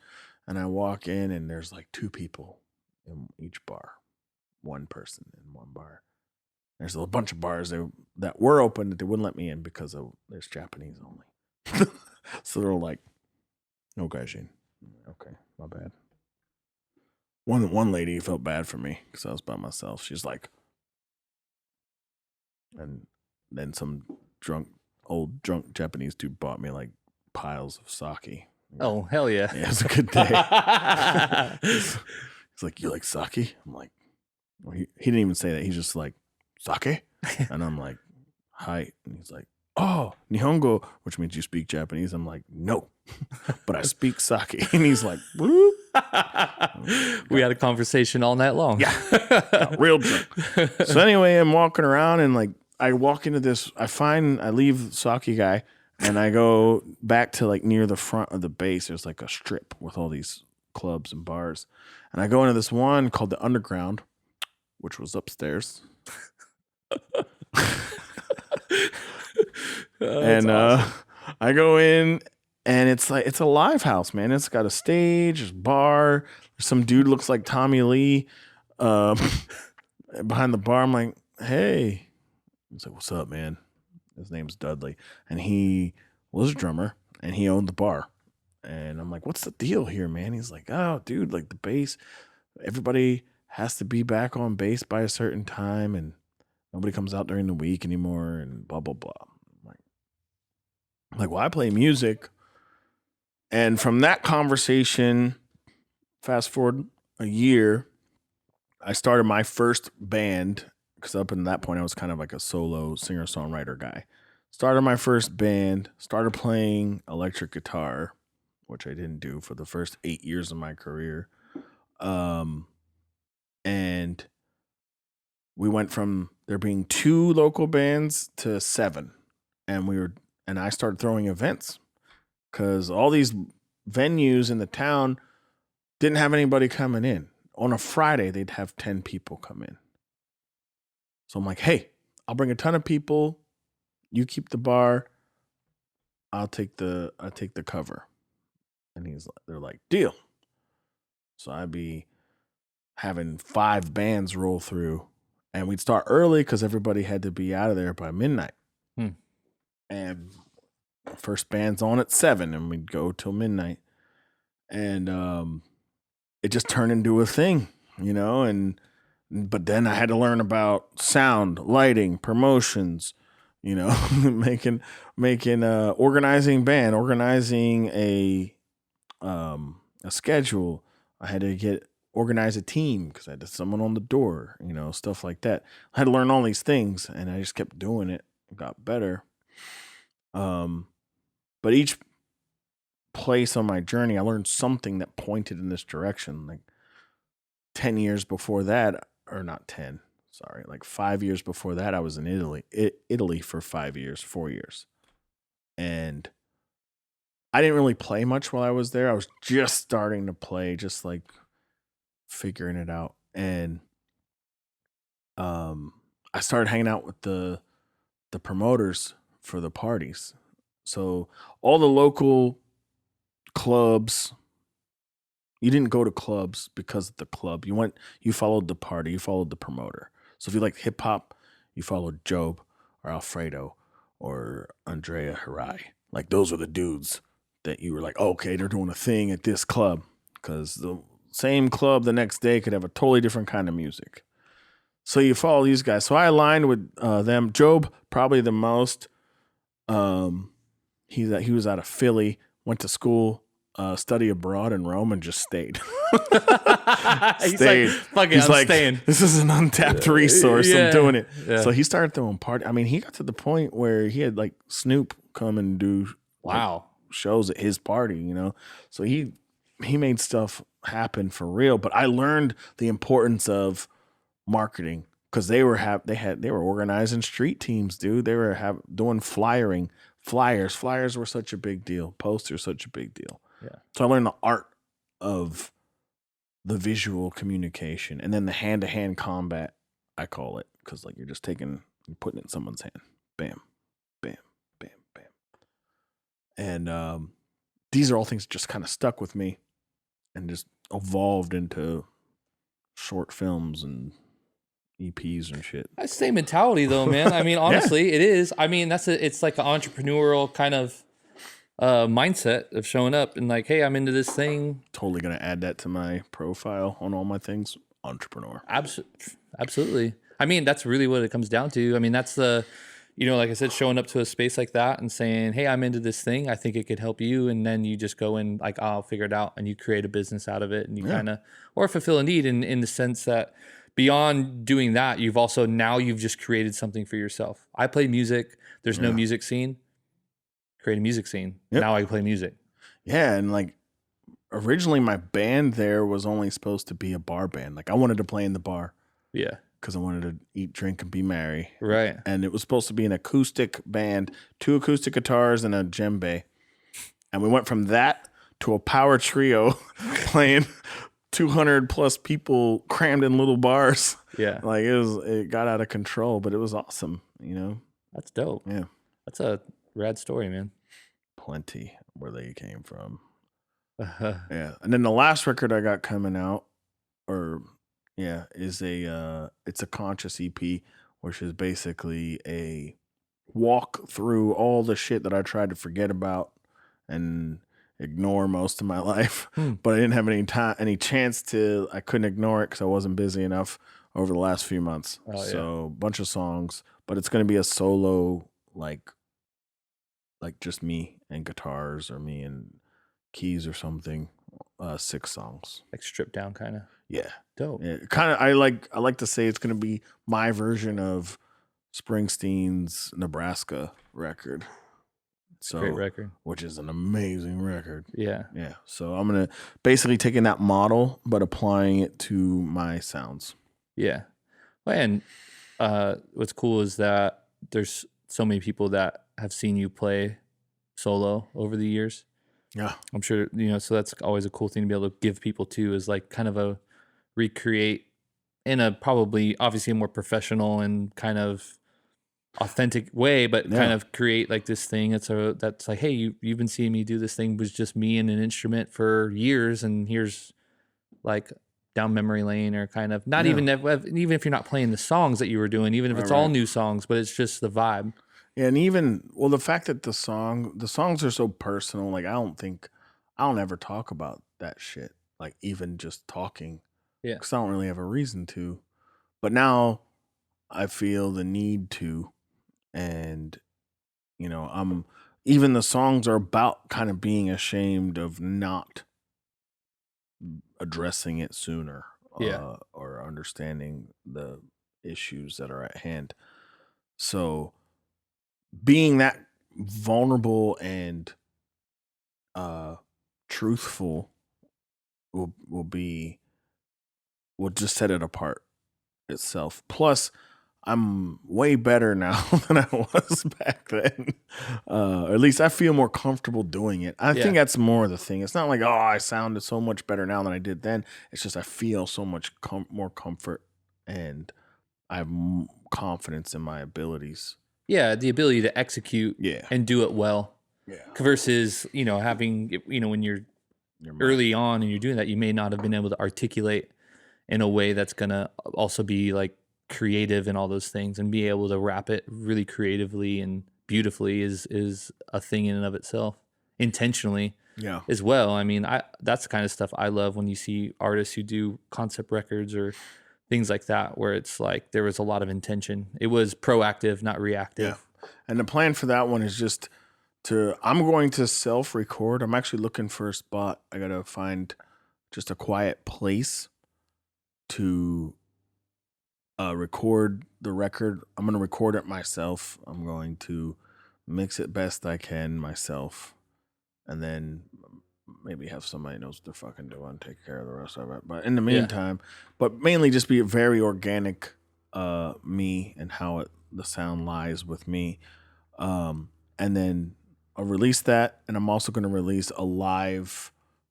C: and I walk in, and there's like 2 people in each bar. 1 person in one bar. There's a bunch of bars that were open that they wouldn't let me in because there's Japanese only. So they're like, no gaijin. Okay, my bad. One lady felt bad for me because I was by myself. She's like, and then some old drunk Japanese dude bought me like piles of sake.
B: Oh, hell yeah.
C: Yeah, it was a good day. He's like, you like sake? I'm like, well, he didn't even say that. He's just like, sake? And I'm like, hi. And he's like, oh, Nihongo, which means you speak Japanese. I'm like, no, but I speak sake. And he's like, whoop.
B: We had a conversation all night long.
C: Yeah, real drunk. So anyway, I'm walking around, and like I walk into this, I leave sake guy, and I go back to like near the front of the base. There's like a strip with all these clubs and bars. And I go into this one called the Underground, which was upstairs. And awesome. I go in, and it's a live house, man. It's got a stage, there's a bar. There's some dude looks like Tommy Lee behind the bar. I'm like, hey. He's like, what's up, man? His name's Dudley. And he was a drummer, and he owned the bar. And I'm like, what's the deal here, man? He's like, oh, dude, like the bass, everybody has to be back on base by a certain time, and nobody comes out during the week anymore, and blah, blah, blah. I'm like, well, I play music. And from that conversation, fast forward a year, I started my first band, because up until that point, I was kind of like a solo singer-songwriter guy. Started my first band, started playing electric guitar, which I didn't do for the first 8 years of my career. And we went from there being 2 local bands to 7. And I started throwing events because all these venues in the town didn't have anybody coming in. On a Friday, they'd have 10 people come in. So I'm like, hey, I'll bring a ton of people. You keep the bar. I'll take the cover. And they're like, deal. So I'd be having 5 bands roll through, and we'd start early because everybody had to be out of there by midnight. And first band's on at 7, and we'd go till midnight. And it just turned into a thing, but then I had to learn about sound, lighting, promotions, making organizing band, organizing a schedule. I had to organize a team because I had someone on the door, stuff like that. I had to learn all these things, and I just kept doing it. It got better. But each place on my journey, I learned something that pointed in this direction. Like 10 years before that, or not 10, sorry, like 5 years before that, I was in Italy for 4 years. And I didn't really play much while I was there. I was just starting to play, just like figuring it out. And I started hanging out with the promoters for the parties. So all the local clubs, you didn't go to clubs because of the club. You followed the party, you followed the promoter. So if you liked hip hop, you followed Job or Alfredo or Andrea Hirai. Like those were the dudes that you were like, okay, they're doing a thing at this club, because the same club the next day could have a totally different kind of music. So you follow these guys. So I aligned with them. Job probably the most. He was out of Philly, went to school, study abroad in Rome, and just stayed.
B: He's like, fuck it, I'm staying.
C: This is an untapped resource.
B: Yeah.
C: I'm doing it.
B: Yeah.
C: So he started throwing party. I mean, he got to the point where he had like Snoop come and do
B: Wow.
C: shows at his party, you know. So he made stuff happen for real. But I learned the importance of marketing, because they were organizing street teams, dude. They were doing flyers. Flyers were such a big deal. Posters such a big deal.
B: Yeah.
C: So I learned the art of the visual communication, and then the hand-to-hand combat, I call it, because like you're putting it in someone's hand. Bam, bam, bam, bam. And these are all things that just kind of stuck with me and just evolved into short films and EPs and shit.
B: That's the same mentality though, man. I mean, honestly, It is. I mean, it's like an entrepreneurial kind of mindset of showing up and like, hey, I'm into this thing.
C: Totally gonna add that to my profile on all my things. Entrepreneur.
B: Absolutely. I mean, that's really what it comes down to. I mean, that's like I said, showing up to a space like that and saying, hey, I'm into this thing. I think it could help you. And then you just go in like, I'll figure it out. And you create a business out of it. And you kind of, or fulfill a need in the sense that beyond doing that, you've just created something for yourself. I play music. There's no music scene. Create a music scene.
C: Yep.
B: Now I play music.
C: Yeah. And like originally my band there was only supposed to be a bar band. Like I wanted to play in the bar.
B: Yeah.
C: Because I wanted to eat, drink, and be merry.
B: Right.
C: And it was supposed to be an acoustic band, 2 acoustic guitars and a djembe. And we went from that to a power trio playing 200 plus people crammed in little bars.
B: Yeah.
C: Like it got out of control, but it was awesome, you know?
B: That's dope.
C: Yeah.
B: That's a rad story, man.
C: Plenty where they came from. Yeah. And then the last record I got coming out, is it's a conscious EP, which is basically a walk through all the shit that I tried to forget about and ignore most of my life. But I didn't have any chance to. I couldn't ignore it because I wasn't busy enough over the last few months. So a bunch of songs, but it's going to be a solo, like just me and guitars or me and keys or something. 6 songs,
B: like stripped down kind of.
C: Yeah.
B: Dope.
C: Yeah, kind of. I like to say it's going to be my version of Springsteen's Nebraska record. So,
B: great record.
C: Which is an amazing record.
B: Yeah.
C: Yeah. So I'm going to basically taking that model, but applying it to my sounds.
B: Yeah. And what's cool is that there's so many people that have seen you play solo over the years.
C: Yeah.
B: I'm sure, so that's always a cool thing to be able to give people too, is like kind of a recreate in a probably obviously a more professional and kind of authentic way, but kind of create like this thing that's like, hey, you've been seeing me do this thing was just me and an instrument for years, and here's like down memory lane, or kind of not even if you're not playing the songs that you were doing, even if it's all new songs, but it's just the vibe.
C: Yeah, and even the fact that the songs are so personal, like I don't ever talk about that shit, like even just talking.
B: Yeah.
C: Because I don't really have a reason to. But now I feel the need to. And, even the songs are about kind of being ashamed of not addressing it sooner. Or understanding the issues that are at hand. So being that vulnerable and truthful will just set it apart itself. Plus, I'm way better now than I was back then. Or at least I feel more comfortable doing it. I think that's more the thing. It's not like, I sounded so much better now than I did then. It's just I feel so much more comfort, and I have confidence in my abilities.
B: Yeah, the ability to execute and do it well.
C: Yeah.
B: Versus, having, when you're early on and you're doing that, you may not have been able to articulate in a way that's going to also be like creative and all those things, and be able to wrap it really creatively and beautifully is a thing in and of itself. intentionally
C: Yeah.
B: as well. I mean, that's the kind of stuff I love when you see artists who do concept records or things like that, where it's like there was a lot of intention. It was proactive, not reactive.
C: Yeah. And the plan for that one is just I'm going to self-record. I'm actually looking for a spot. I got to find just a quiet place to record the record. I'm going to record it myself. I'm going to mix it best I can myself. And then maybe have somebody knows what they're fucking doing, take care of the rest of it. But in the meantime, but mainly just be a very organic me and how the sound lies with me. And then I'll release that, and I'm also going to release a live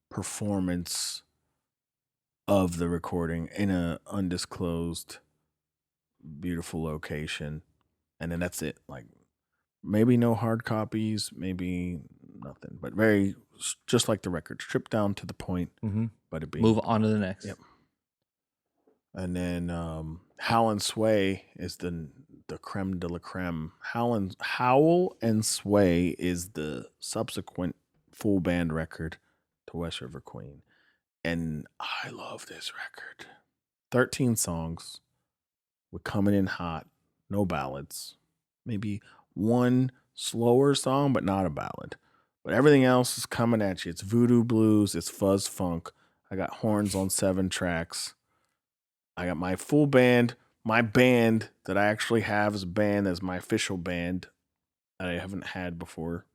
C: performance of the recording in a undisclosed, beautiful location. And then that's it. Like, maybe no hard copies, maybe nothing, but very just like the record, stripped down to the point.
B: Mm-hmm.
C: But it be
B: move on to the next.
C: Yep. And then Howl and Sway is the creme de la creme. Howl and Sway is the subsequent full band record to West River Queen, and I love this record. 13 songs. We're coming in hot. No ballads. Maybe one slower song, but not a ballad. But everything else is coming at you. It's voodoo blues. It's fuzz funk. I got horns on 7 tracks. I got my full band. My band that I actually have as a band as my official band that I haven't had before.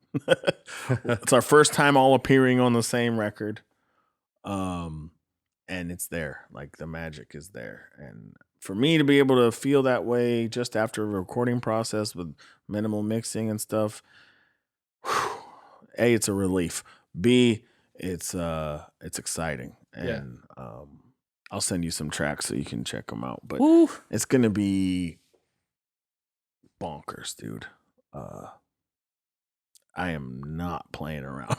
C: It's our first time all appearing on the same record. And it's there. Like, the magic is there. And for me to be able to feel that way just after a recording process with minimal mixing and stuff, A, it's a relief. B, it's exciting. And I'll send you some tracks so you can check them out. But it's gonna be bonkers, dude. I am not playing around.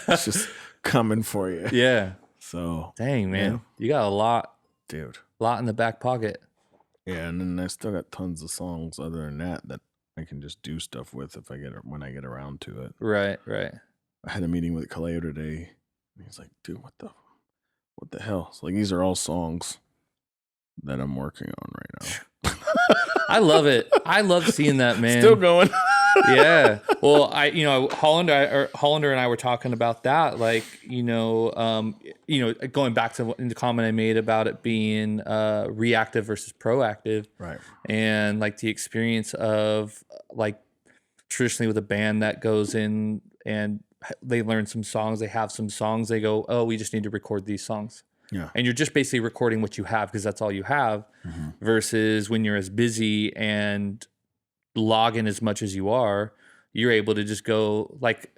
C: It's just coming for you.
B: Yeah.
C: So
B: dang, man, you got a lot,
C: dude.
B: A lot in the back pocket.
C: Yeah, and then I still got tons of songs other than that I can just do stuff with when I get around to it.
B: Right.
C: I had a meeting with Kaleo today, and he's like, "Dude, what the hell?" It's like, these are all songs that I'm working on right now.
B: I love it. I love seeing that, man.
C: Still going.
B: Yeah. Well, Hollander and I were talking about that, like, going back to the comment I made about it being reactive versus proactive,
C: right?
B: And like the experience of like traditionally with a band that goes in and they learn some songs, they have some songs, they go, oh, we just need to record these songs.
C: Yeah.
B: And you're just basically recording what you have because that's all you have, versus when you're as busy and log in as much as you are, you're able to just go like,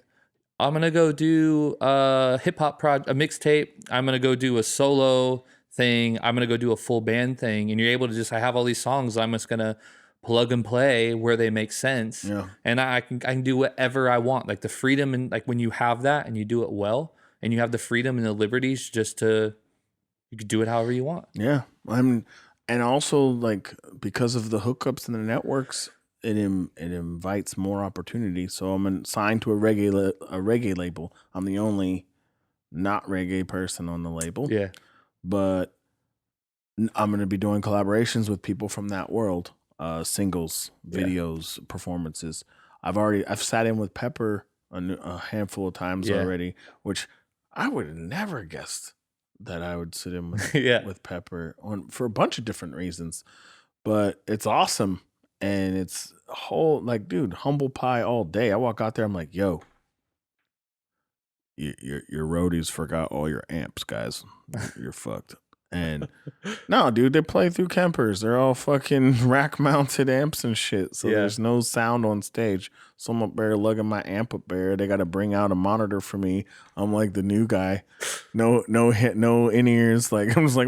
B: I'm going to go do a hip hop a mixtape. I'm going to go do a solo thing. I'm going to go do a full band thing. And you're able to just, I have all these songs. I'm just going to plug and play where they make sense.
C: Yeah.
B: And I can do whatever I want. Like the freedom, and like when you have that and you do it well and you have the freedom and the liberties you could do it however you want.
C: Yeah. And also, like, because of the hookups and the networks, it invites more opportunity. So I'm signed to a reggae label. I'm the only not reggae person on the label.
B: Yeah.
C: But I'm going to be doing collaborations with people from that world, singles, videos, performances. I've sat in with Pepper a handful of times already, which I would have never guessed that I would sit in with, with Pepper for a bunch of different reasons. But it's awesome. And it's a whole, like, dude, humble pie all day. I walk out there, I'm like, yo, your roadies forgot all your amps, guys. You're fucked. And no, dude, they play through Kempers. They're all fucking rack mounted amps and shit. So there's no sound on stage. So I'm up there lugging my amp up there. They got to bring out a monitor for me. I'm like the new guy. No in-ears. Like, I'm just like,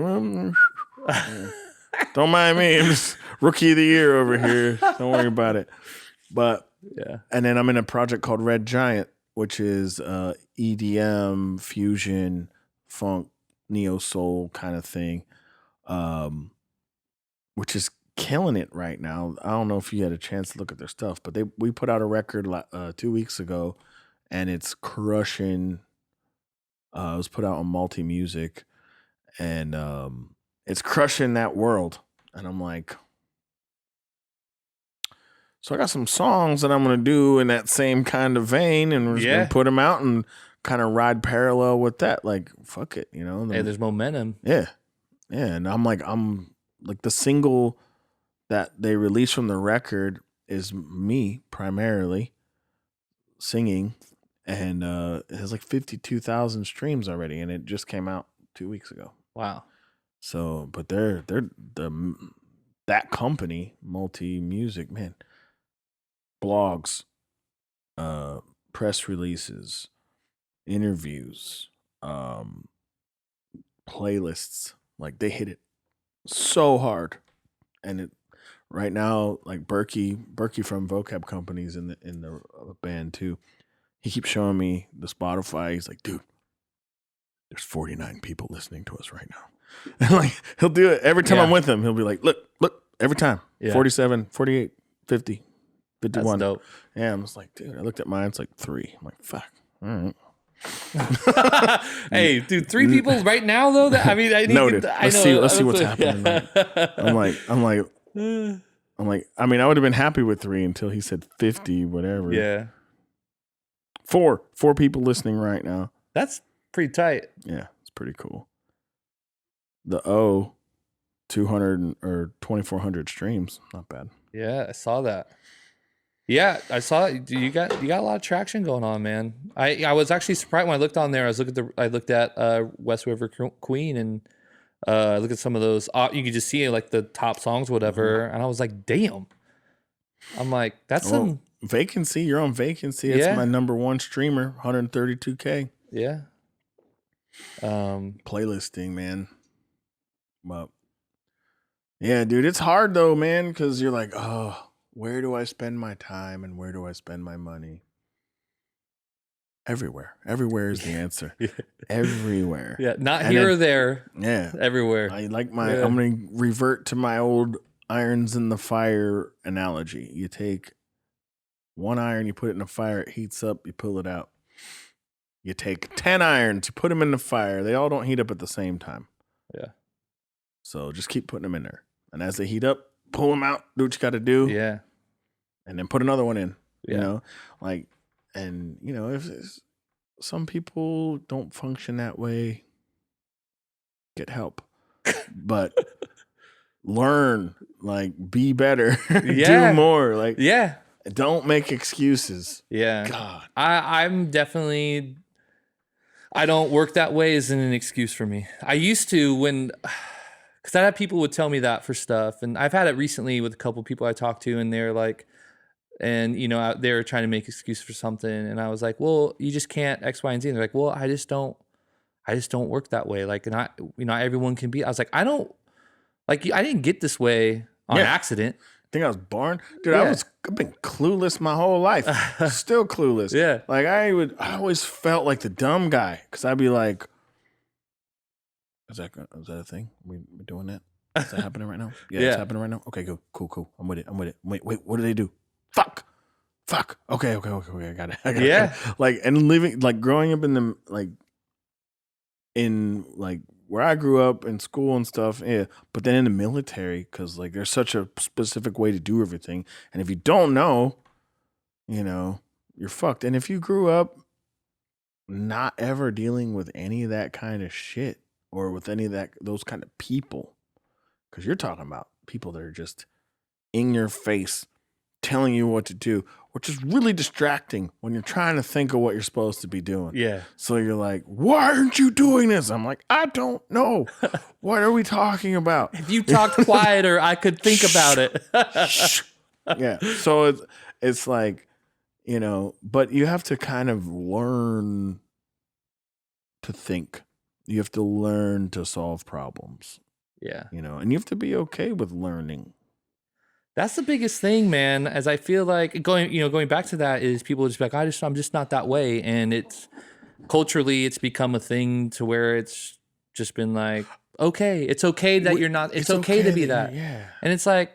C: don't mind me. I'm just rookie of the year over here. Don't worry about it. But and then I'm in a project called Red Giant, which is EDM, fusion, funk, neo soul kind of thing, which is killing it right now. I don't know if you had a chance to look at their stuff, but we put out a record 2 weeks ago, and it's crushing. It was put out on Multi Music, and it's crushing that world. And I'm like, so I got some songs that I'm gonna do in that same kind of vein, and we're just gonna put them out and kind of ride parallel with that. Like, fuck it, you know.
B: Hey, there's momentum.
C: Yeah, and I'm like the single that they released from the record is me primarily singing, and it has like 52,000 streams already, and it just came out 2 weeks ago.
B: Wow.
C: So, but they're that company, Multi Music, man, blogs, press releases, interviews, playlists, like they hit it so hard. And it right now, like Berkey from Vocab Company's in the band too. He keeps showing me the Spotify. He's like, dude, there's 49 people listening to us right now. And like he'll do it every time I'm with him. He'll be like, look, every time. 47, 48, 50, 51.
B: That's dope.
C: Yeah, I'm just like, dude, I looked at mine, it's like 3. I'm like, fuck. All right.
B: Hey, dude, 3 people right now though. That I mean, I need
C: noted. Let's see what's happening.
B: Yeah.
C: I'm like, I mean, I would have been happy with 3 until he said 50, whatever.
B: Yeah.
C: 4 people listening right now.
B: That's pretty tight.
C: Yeah, it's pretty cool. The 200 or 2,400 streams, not bad.
B: Yeah, I saw that. Yeah, I saw it. You got a lot of traction going on, man. I was actually surprised when I looked on there. I looked at West River Queen, and I looked at some of those. You could just see like the top songs, whatever, and I was like, damn. I'm like, that's some
C: Vacancy. You're on Vacancy. It's my number 1 streamer, 132K.
B: Yeah.
C: Playlisting, man. But yeah, dude, it's hard though, man, because you're like, oh, where do I spend my time and where do I spend my money? Everywhere. Everywhere is the answer. Everywhere.
B: Yeah, not here or there.
C: Yeah.
B: Everywhere.
C: I like I'm going to revert to my old irons in the fire analogy. You take 1 iron, you put it in the fire, it heats up, you pull it out. You take 10 irons, you put them in the fire. They all don't heat up at the same time.
B: Yeah.
C: So just keep putting them in there. And as they heat up, pull them out, do what you got to do.
B: Yeah.
C: And then put another one in.
B: Yeah.
C: You know, like, and, you know, if some people don't function that way, get help. But learn, like, be better, do more. Like, don't make excuses.
B: Yeah.
C: God.
B: I'm definitely, I don't work that way isn't an excuse for me. I used to because I had people would tell me that for stuff. And I've had it recently with a couple of people I talked to, and they're like, and, you know, they were trying to make excuse for something. And I was like, well, you just can't X, Y, and Z. And they're like, well, I just don't work that way. Like, not everyone can be. I was like, I didn't get this way on accident.
C: I think I was born, dude. I've been clueless my whole life. Still clueless.
B: Yeah.
C: Like I always felt like the dumb guy because I'd be like, is that a thing? We doing that? Is that happening right now? Yeah, it's happening right now. Okay, go, cool. I'm with it. Wait, what do they do? Fuck. Okay. I got it. Like, and living, like, growing up in the, like, in, like, where I grew up in school and stuff, but then in the military, because, like, there's such a specific way to do everything. And if you don't know, you know, you're fucked. And if you grew up not ever dealing with any of that kind of shit or with any of those kind of people, because you're talking about people that are just in your face telling you what to do, which is really distracting when you're trying to think of what you're supposed to be doing.
B: Yeah.
C: So you're like, why aren't you doing this? I'm like, I don't know. What are we talking about?
B: If you talked quieter, I could think about it.
C: Yeah. So it's like, you know, but you have to kind of learn to think. You have to learn to solve problems.
B: Yeah.
C: You know, and you have to be okay with learning.
B: That's the biggest thing, man. As I feel like going back to that is people just be like, I'm just not that way. And it's culturally, it's become a thing to where it's just been like, okay, it's okay that you're not, it's okay to be that.
C: Yeah.
B: And it's like,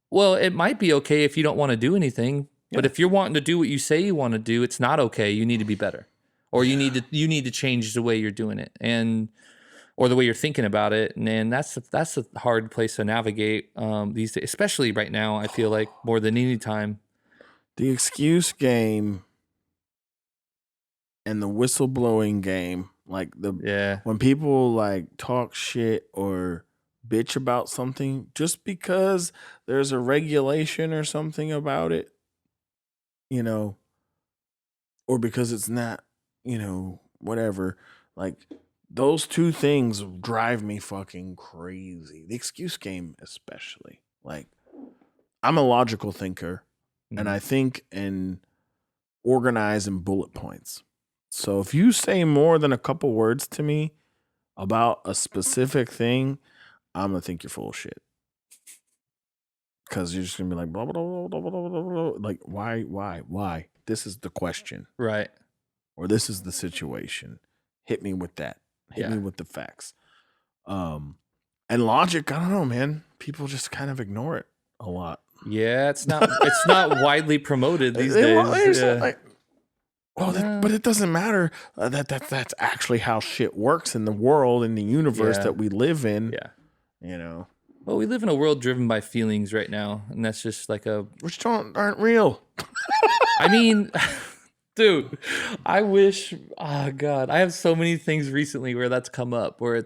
B: Well, it might be okay if you don't want to do anything, but if you're wanting to do what you say you want to do, it's not okay. You need to be better, or you need to change the way you're doing it, or the way you're thinking about it. And that's a hard place to navigate these days, especially right now. I feel like more than any time.
C: The excuse game and the whistleblowing game, like when people like talk shit or bitch about something just because there's a regulation or something about it, you know, or because it's not, you know, whatever. Like those two things drive me fucking crazy. The excuse game, especially. Like, I'm a logical thinker, and I think and organize in bullet points. So if you say more than a couple words to me about a specific thing, I'm gonna think you're full of shit. Because you're just gonna be like, blah, blah, blah, blah, blah, blah, blah. Like, why? This is the question.
B: Right.
C: Or this is the situation. Hit me with that. Hit me with the facts. And logic, I don't know, man. People just kind of ignore it a lot.
B: Yeah, it's not widely promoted these days.
C: But it doesn't matter. That's actually how shit works in the world, in the universe that we live in.
B: Yeah.
C: You know.
B: Well, we live in a world driven by feelings right now, and that's just like
C: which aren't real.
B: I mean, dude, I wish. Oh God, I have so many things recently where that's come up, where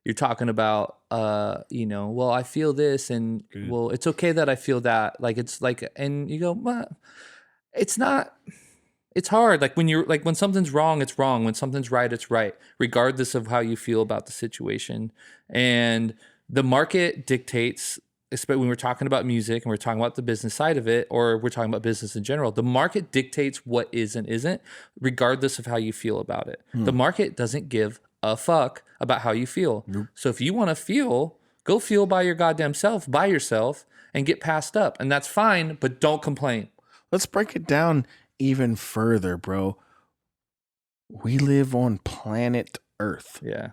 B: you're talking about, well, I feel this, and well, it's okay that I feel that. Like it's like, and you go, well, it's not. It's hard. Like when something's wrong, it's wrong. When something's right, it's right, regardless of how you feel about the situation. And the market dictates, especially when we're talking about music and we're talking about the business side of it, or we're talking about business in general, the market dictates what is and isn't, regardless of how you feel about it. The market doesn't give a fuck about how you feel. Nope. So if you want to feel, go feel by your goddamn self, by yourself, and get passed up. And that's fine, but don't complain.
C: Let's break it down even further, bro. We live on planet Earth.
B: Yeah.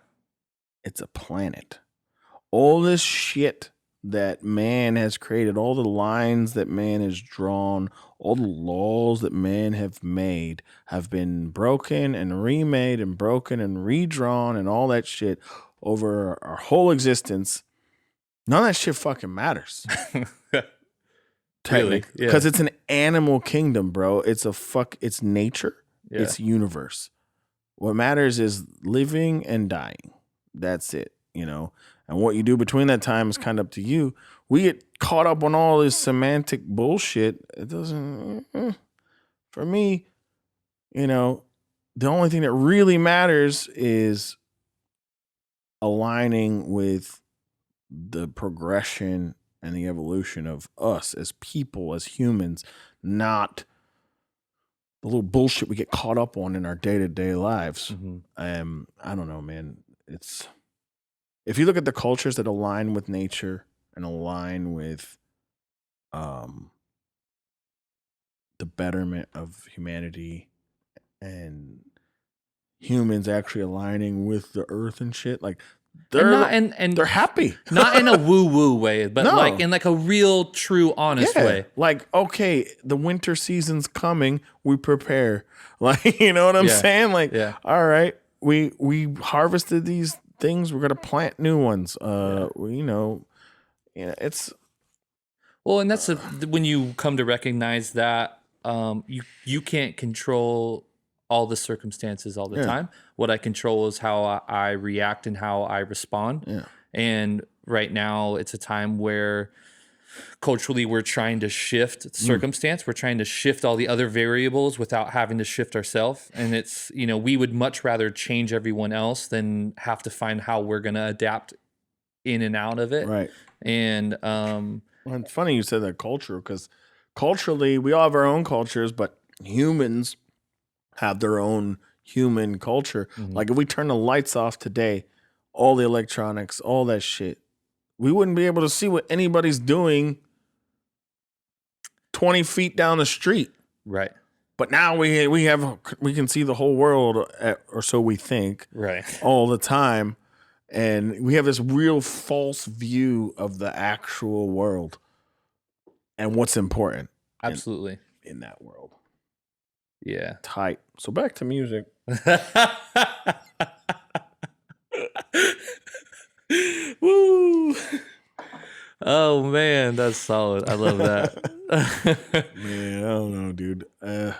C: It's a planet. All this shit that man has created, all the lines that man has drawn, all the laws that man have made have been broken and remade and broken and redrawn and all that shit over our whole existence. None of that shit fucking matters.
B: Really?
C: Because it's an animal kingdom, bro. It's nature.
B: Yeah.
C: It's universe. What matters is living and dying. That's it, you know. And what you do between that time is kind of up to you. We get caught up on all this semantic bullshit. It doesn't, for me, you know, the only thing that really matters is aligning with the progression and the evolution of us as people, as humans, not the little bullshit we get caught up on in our day-to-day lives. I don't know, man. If you look at the cultures that align with nature and align with the betterment of humanity and humans actually aligning with the earth and shit, like they're happy.
B: Not in a woo-woo way, but like in like a real, true, honest way.
C: Like, okay, the winter season's coming, we prepare. Like, you know what I'm saying? Like, all right, we harvested these things, we're gonna plant new ones. It's
B: well, and that's when you come to recognize that you can't control all the circumstances all the time. What I control is how I react and how I respond.
C: Yeah.
B: And right now it's a time where culturally we're trying to shift circumstance. We're trying to shift all the other variables without having to shift ourselves. And it's, we would much rather change everyone else than have to find how we're going to adapt in and out of it.
C: Right.
B: And
C: well, it's funny you said that culture, because culturally we all have our own cultures, but humans have their own human culture. Like if we turn the lights off today, all the electronics, all that shit, we wouldn't be able to see what anybody's doing 20 feet down the street.
B: Right.
C: But now we can see the whole world, or so we think,
B: right,
C: all the time. And we have this real false view of the actual world. and what's important
B: Absolutely.
C: in that world.
B: Yeah.
C: Tight. So back to music.
B: Woo! Oh man, that's solid. I love that.
C: Man, I don't know, dude. It's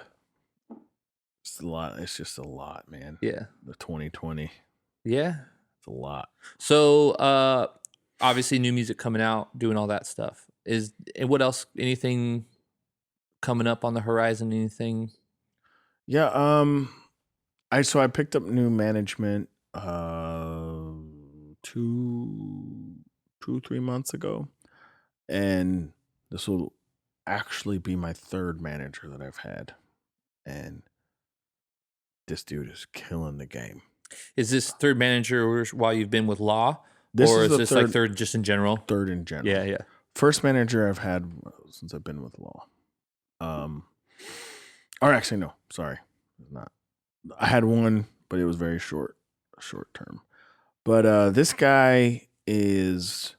C: a lot. It's just a lot, man.
B: Yeah.
C: The 2020.
B: Yeah.
C: It's a lot.
B: So obviously new music coming out, doing all that stuff. And what else? Anything coming up on the horizon? Anything?
C: Yeah, I picked up new management 3 months ago, and this will actually be my third manager that I've had, and this dude is killing the game.
B: Is this third manager while you've been with Law?
C: This
B: or
C: is
B: is
C: the
B: this like third just in general?
C: Third in general.
B: Yeah, yeah.
C: First manager I've had since I've been with Law. Or actually, no, sorry. Not. I had one, but it was very short term. But this guy is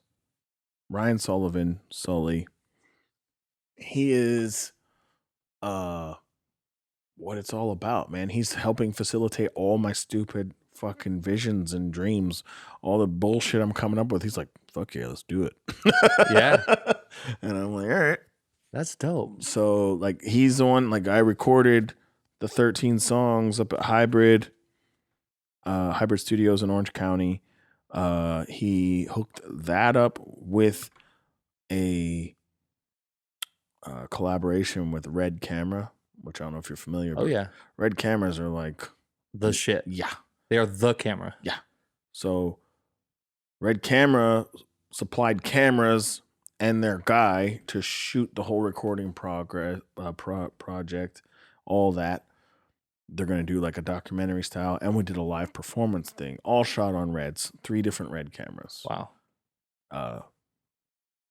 C: Ryan Sullivan, Sully. He is what it's all about, man. He's helping facilitate all my stupid fucking visions and dreams, all the bullshit I'm coming up with. He's like, fuck yeah, let's do it.
B: Yeah.
C: And I'm like, all right.
B: That's dope.
C: So like he's the one, like I recorded the 13 songs up at Hybrid Studios in Orange County. He hooked that up with a collaboration with Red Camera, which I don't know if you're familiar with.
B: Oh yeah.
C: Red cameras are like
B: the shit.
C: Yeah.
B: They are the camera.
C: Yeah. So Red Camera supplied cameras and their guy to shoot the whole recording project, all that. They're going to do like a documentary style, and we did a live performance thing, all shot on Reds, 3 different Red cameras.
B: Wow.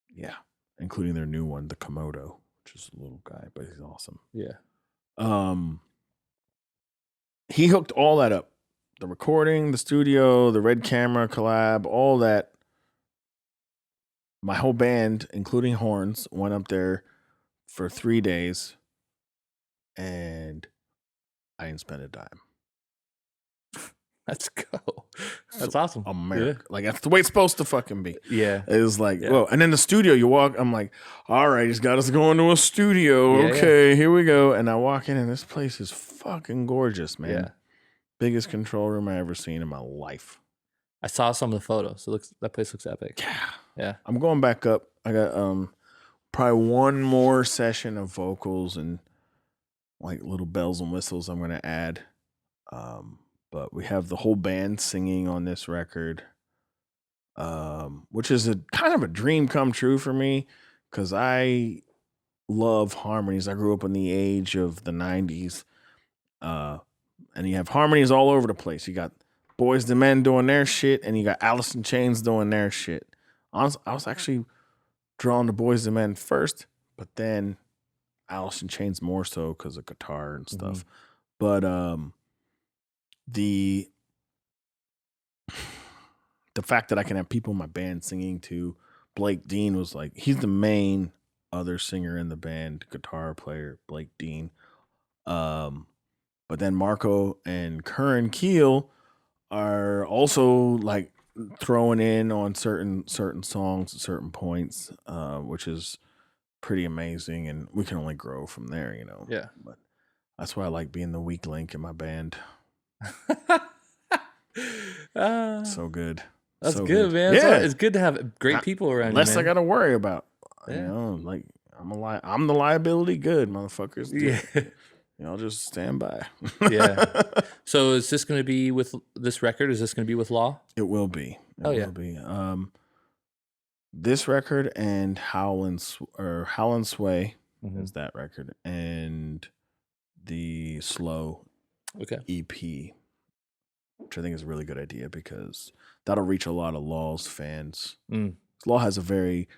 C: Yeah, including their new one, the Komodo, which is a little guy, but he's awesome.
B: Yeah.
C: He hooked all that up. The recording, the studio, the Red Camera collab, all that. My whole band, including horns, went up there for 3 days, and I didn't spend a dime.
B: Let's go. That's awesome.
C: America. Like, that's the way it's supposed to fucking be.
B: Yeah.
C: It was like, whoa. And then the studio, you walk, I'm like, all right, he's got us going to a studio.
B: Yeah,
C: okay, here we go. And I walk in, and this place is fucking gorgeous, man.
B: Yeah.
C: Biggest control room I ever seen in my life.
B: I saw some of the photos. That place looks epic.
C: Yeah.
B: Yeah.
C: I'm going back up. I got probably one more session of vocals and like little bells and whistles I'm going to add. But we have the whole band singing on this record, which is a kind of a dream come true for me because I love harmonies. I grew up in the age of the 90s, and you have harmonies all over the place. You got Boys II Men doing their shit, and you got Alice in Chains doing their shit. I was actually drawn to Boys II Men first, but then Alice in Chains more so because of guitar and stuff. But the fact that I can have people in my band singing to Blake Dean was like, he's the main other singer in the band, guitar player, Blake Dean. But then Marco and Curran Keel are also like throwing in on certain songs at certain points, which is pretty amazing, and we can only grow from there, you know.
B: Yeah.
C: But that's why I like being the weak link in my band. So good.
B: That's
C: so
B: good, man.
C: Yeah.
B: It's good to have great people around
C: Less
B: you, man.
C: I got to worry about.
B: Yeah.
C: You know, like I'm the liability good, motherfuckers.
B: Yeah.
C: Y'all just stand by.
B: Yeah. So is this going to be with this record? Is this going to be with Law?
C: It will be. It
B: Oh, yeah.
C: will be. This record and Howl and Sway is that record, and the Slow
B: Okay.
C: EP, which I think is a really good idea because that'll reach a lot of Law's fans. Law has a very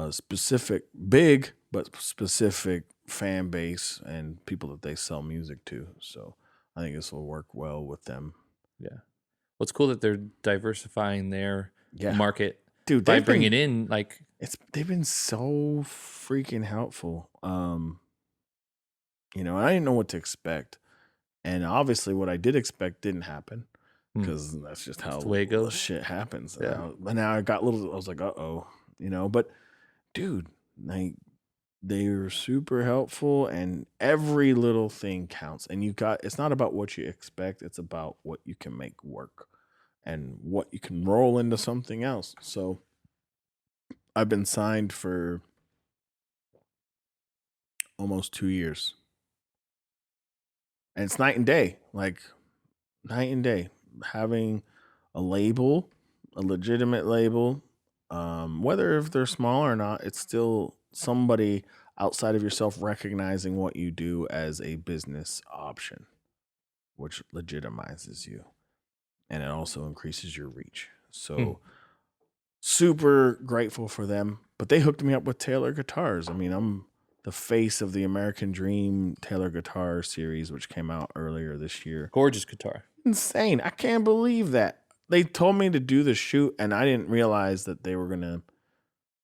C: specific, big but specific fan base and people that they sell music to. So I think this will work well with them.
B: Yeah. Well, it's cool that they're diversifying their market,
C: dude,
B: by bringing in like
C: they've been so freaking helpful. You know, I didn't know what to expect. And obviously what I did expect didn't happen because that's just how
B: the way it goes.
C: Shit happens.
B: Yeah.
C: But now I was like, uh-oh, you know, but dude, like they were super helpful and every little thing counts. And it's not about what you expect. It's about what you can make work and what you can roll into something else. So I've been signed for almost 2 years. And it's night and day, like night and day. Having a label, a legitimate label, whether if they're small or not, it's still somebody outside of yourself recognizing what you do as a business option, which legitimizes you. And it also increases your reach. So super grateful for them. But they hooked me up with Taylor guitars. I mean, I'm the face of the American Dream Taylor guitar series, which came out earlier this year.
B: Gorgeous guitar.
C: Insane. I can't believe that. They told me to do the shoot, and I didn't realize that they were going to,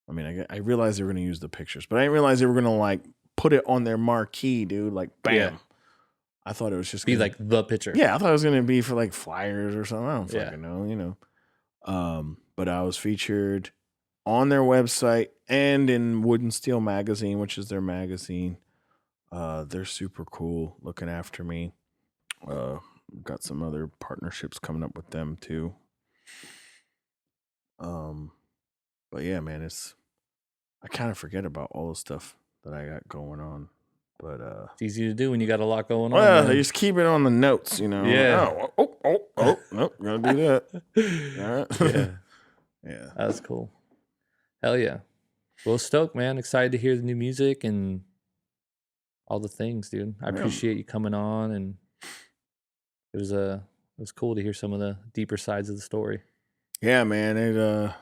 C: I mean, I realized they were going to use the pictures, but I didn't realize they were going to, like, put it on their marquee, dude. Like, bam. Yeah. I thought it was just
B: be like the picture.
C: Yeah, I thought it was going to be for, like, flyers or something. I don't fucking know, you know. But I was featured on their website and in Wood and Steel magazine, which is their magazine. They're super cool, looking after me. Got some other partnerships coming up with them too. But yeah, man, I kind of forget about all the stuff that I got going on. But
B: it's easy to do when you got a lot going on.
C: Well, they just keep it on the notes, you know.
B: Yeah.
C: Oh, nope, gotta do that. All right.
B: Yeah.
C: Yeah.
B: That's cool. Hell yeah. Well, stoked, man. Excited to hear the new music and all the things, dude. I appreciate you coming on, and it was cool to hear some of the deeper sides of the story.
C: Yeah, man.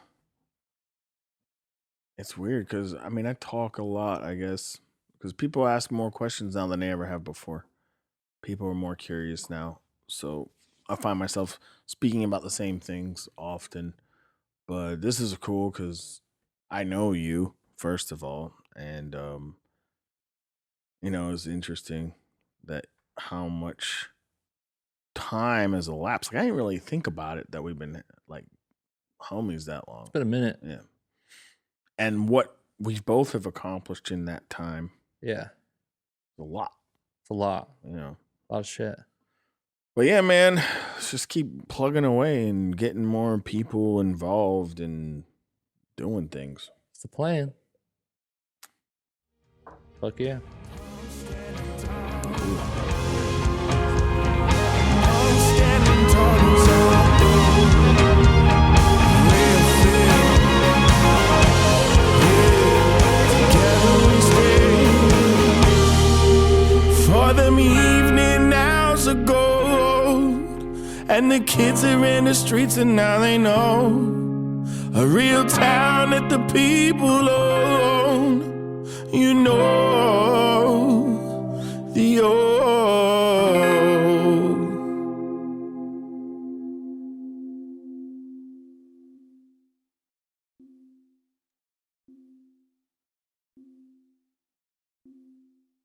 C: It's weird because I mean I talk a lot, I guess, because people ask more questions now than they ever have before. People are more curious now, so I find myself speaking about the same things often. But this is cool because I know you, first of all, and you know, it's interesting that how much time has elapsed. Like, I didn't really think about it that we've been like homies that long.
B: It's been a minute.
C: Yeah. And what we both have accomplished in that time.
B: Yeah.
C: A lot.
B: It's a lot.
C: You know.
B: A lot of shit.
C: But yeah, man, let's just keep plugging away and getting more people involved and doing things.
B: It's the plan. Fuck yeah.
A: For them evening hours are gold, and the kids are in the streets and now they know a real town that the people own. You know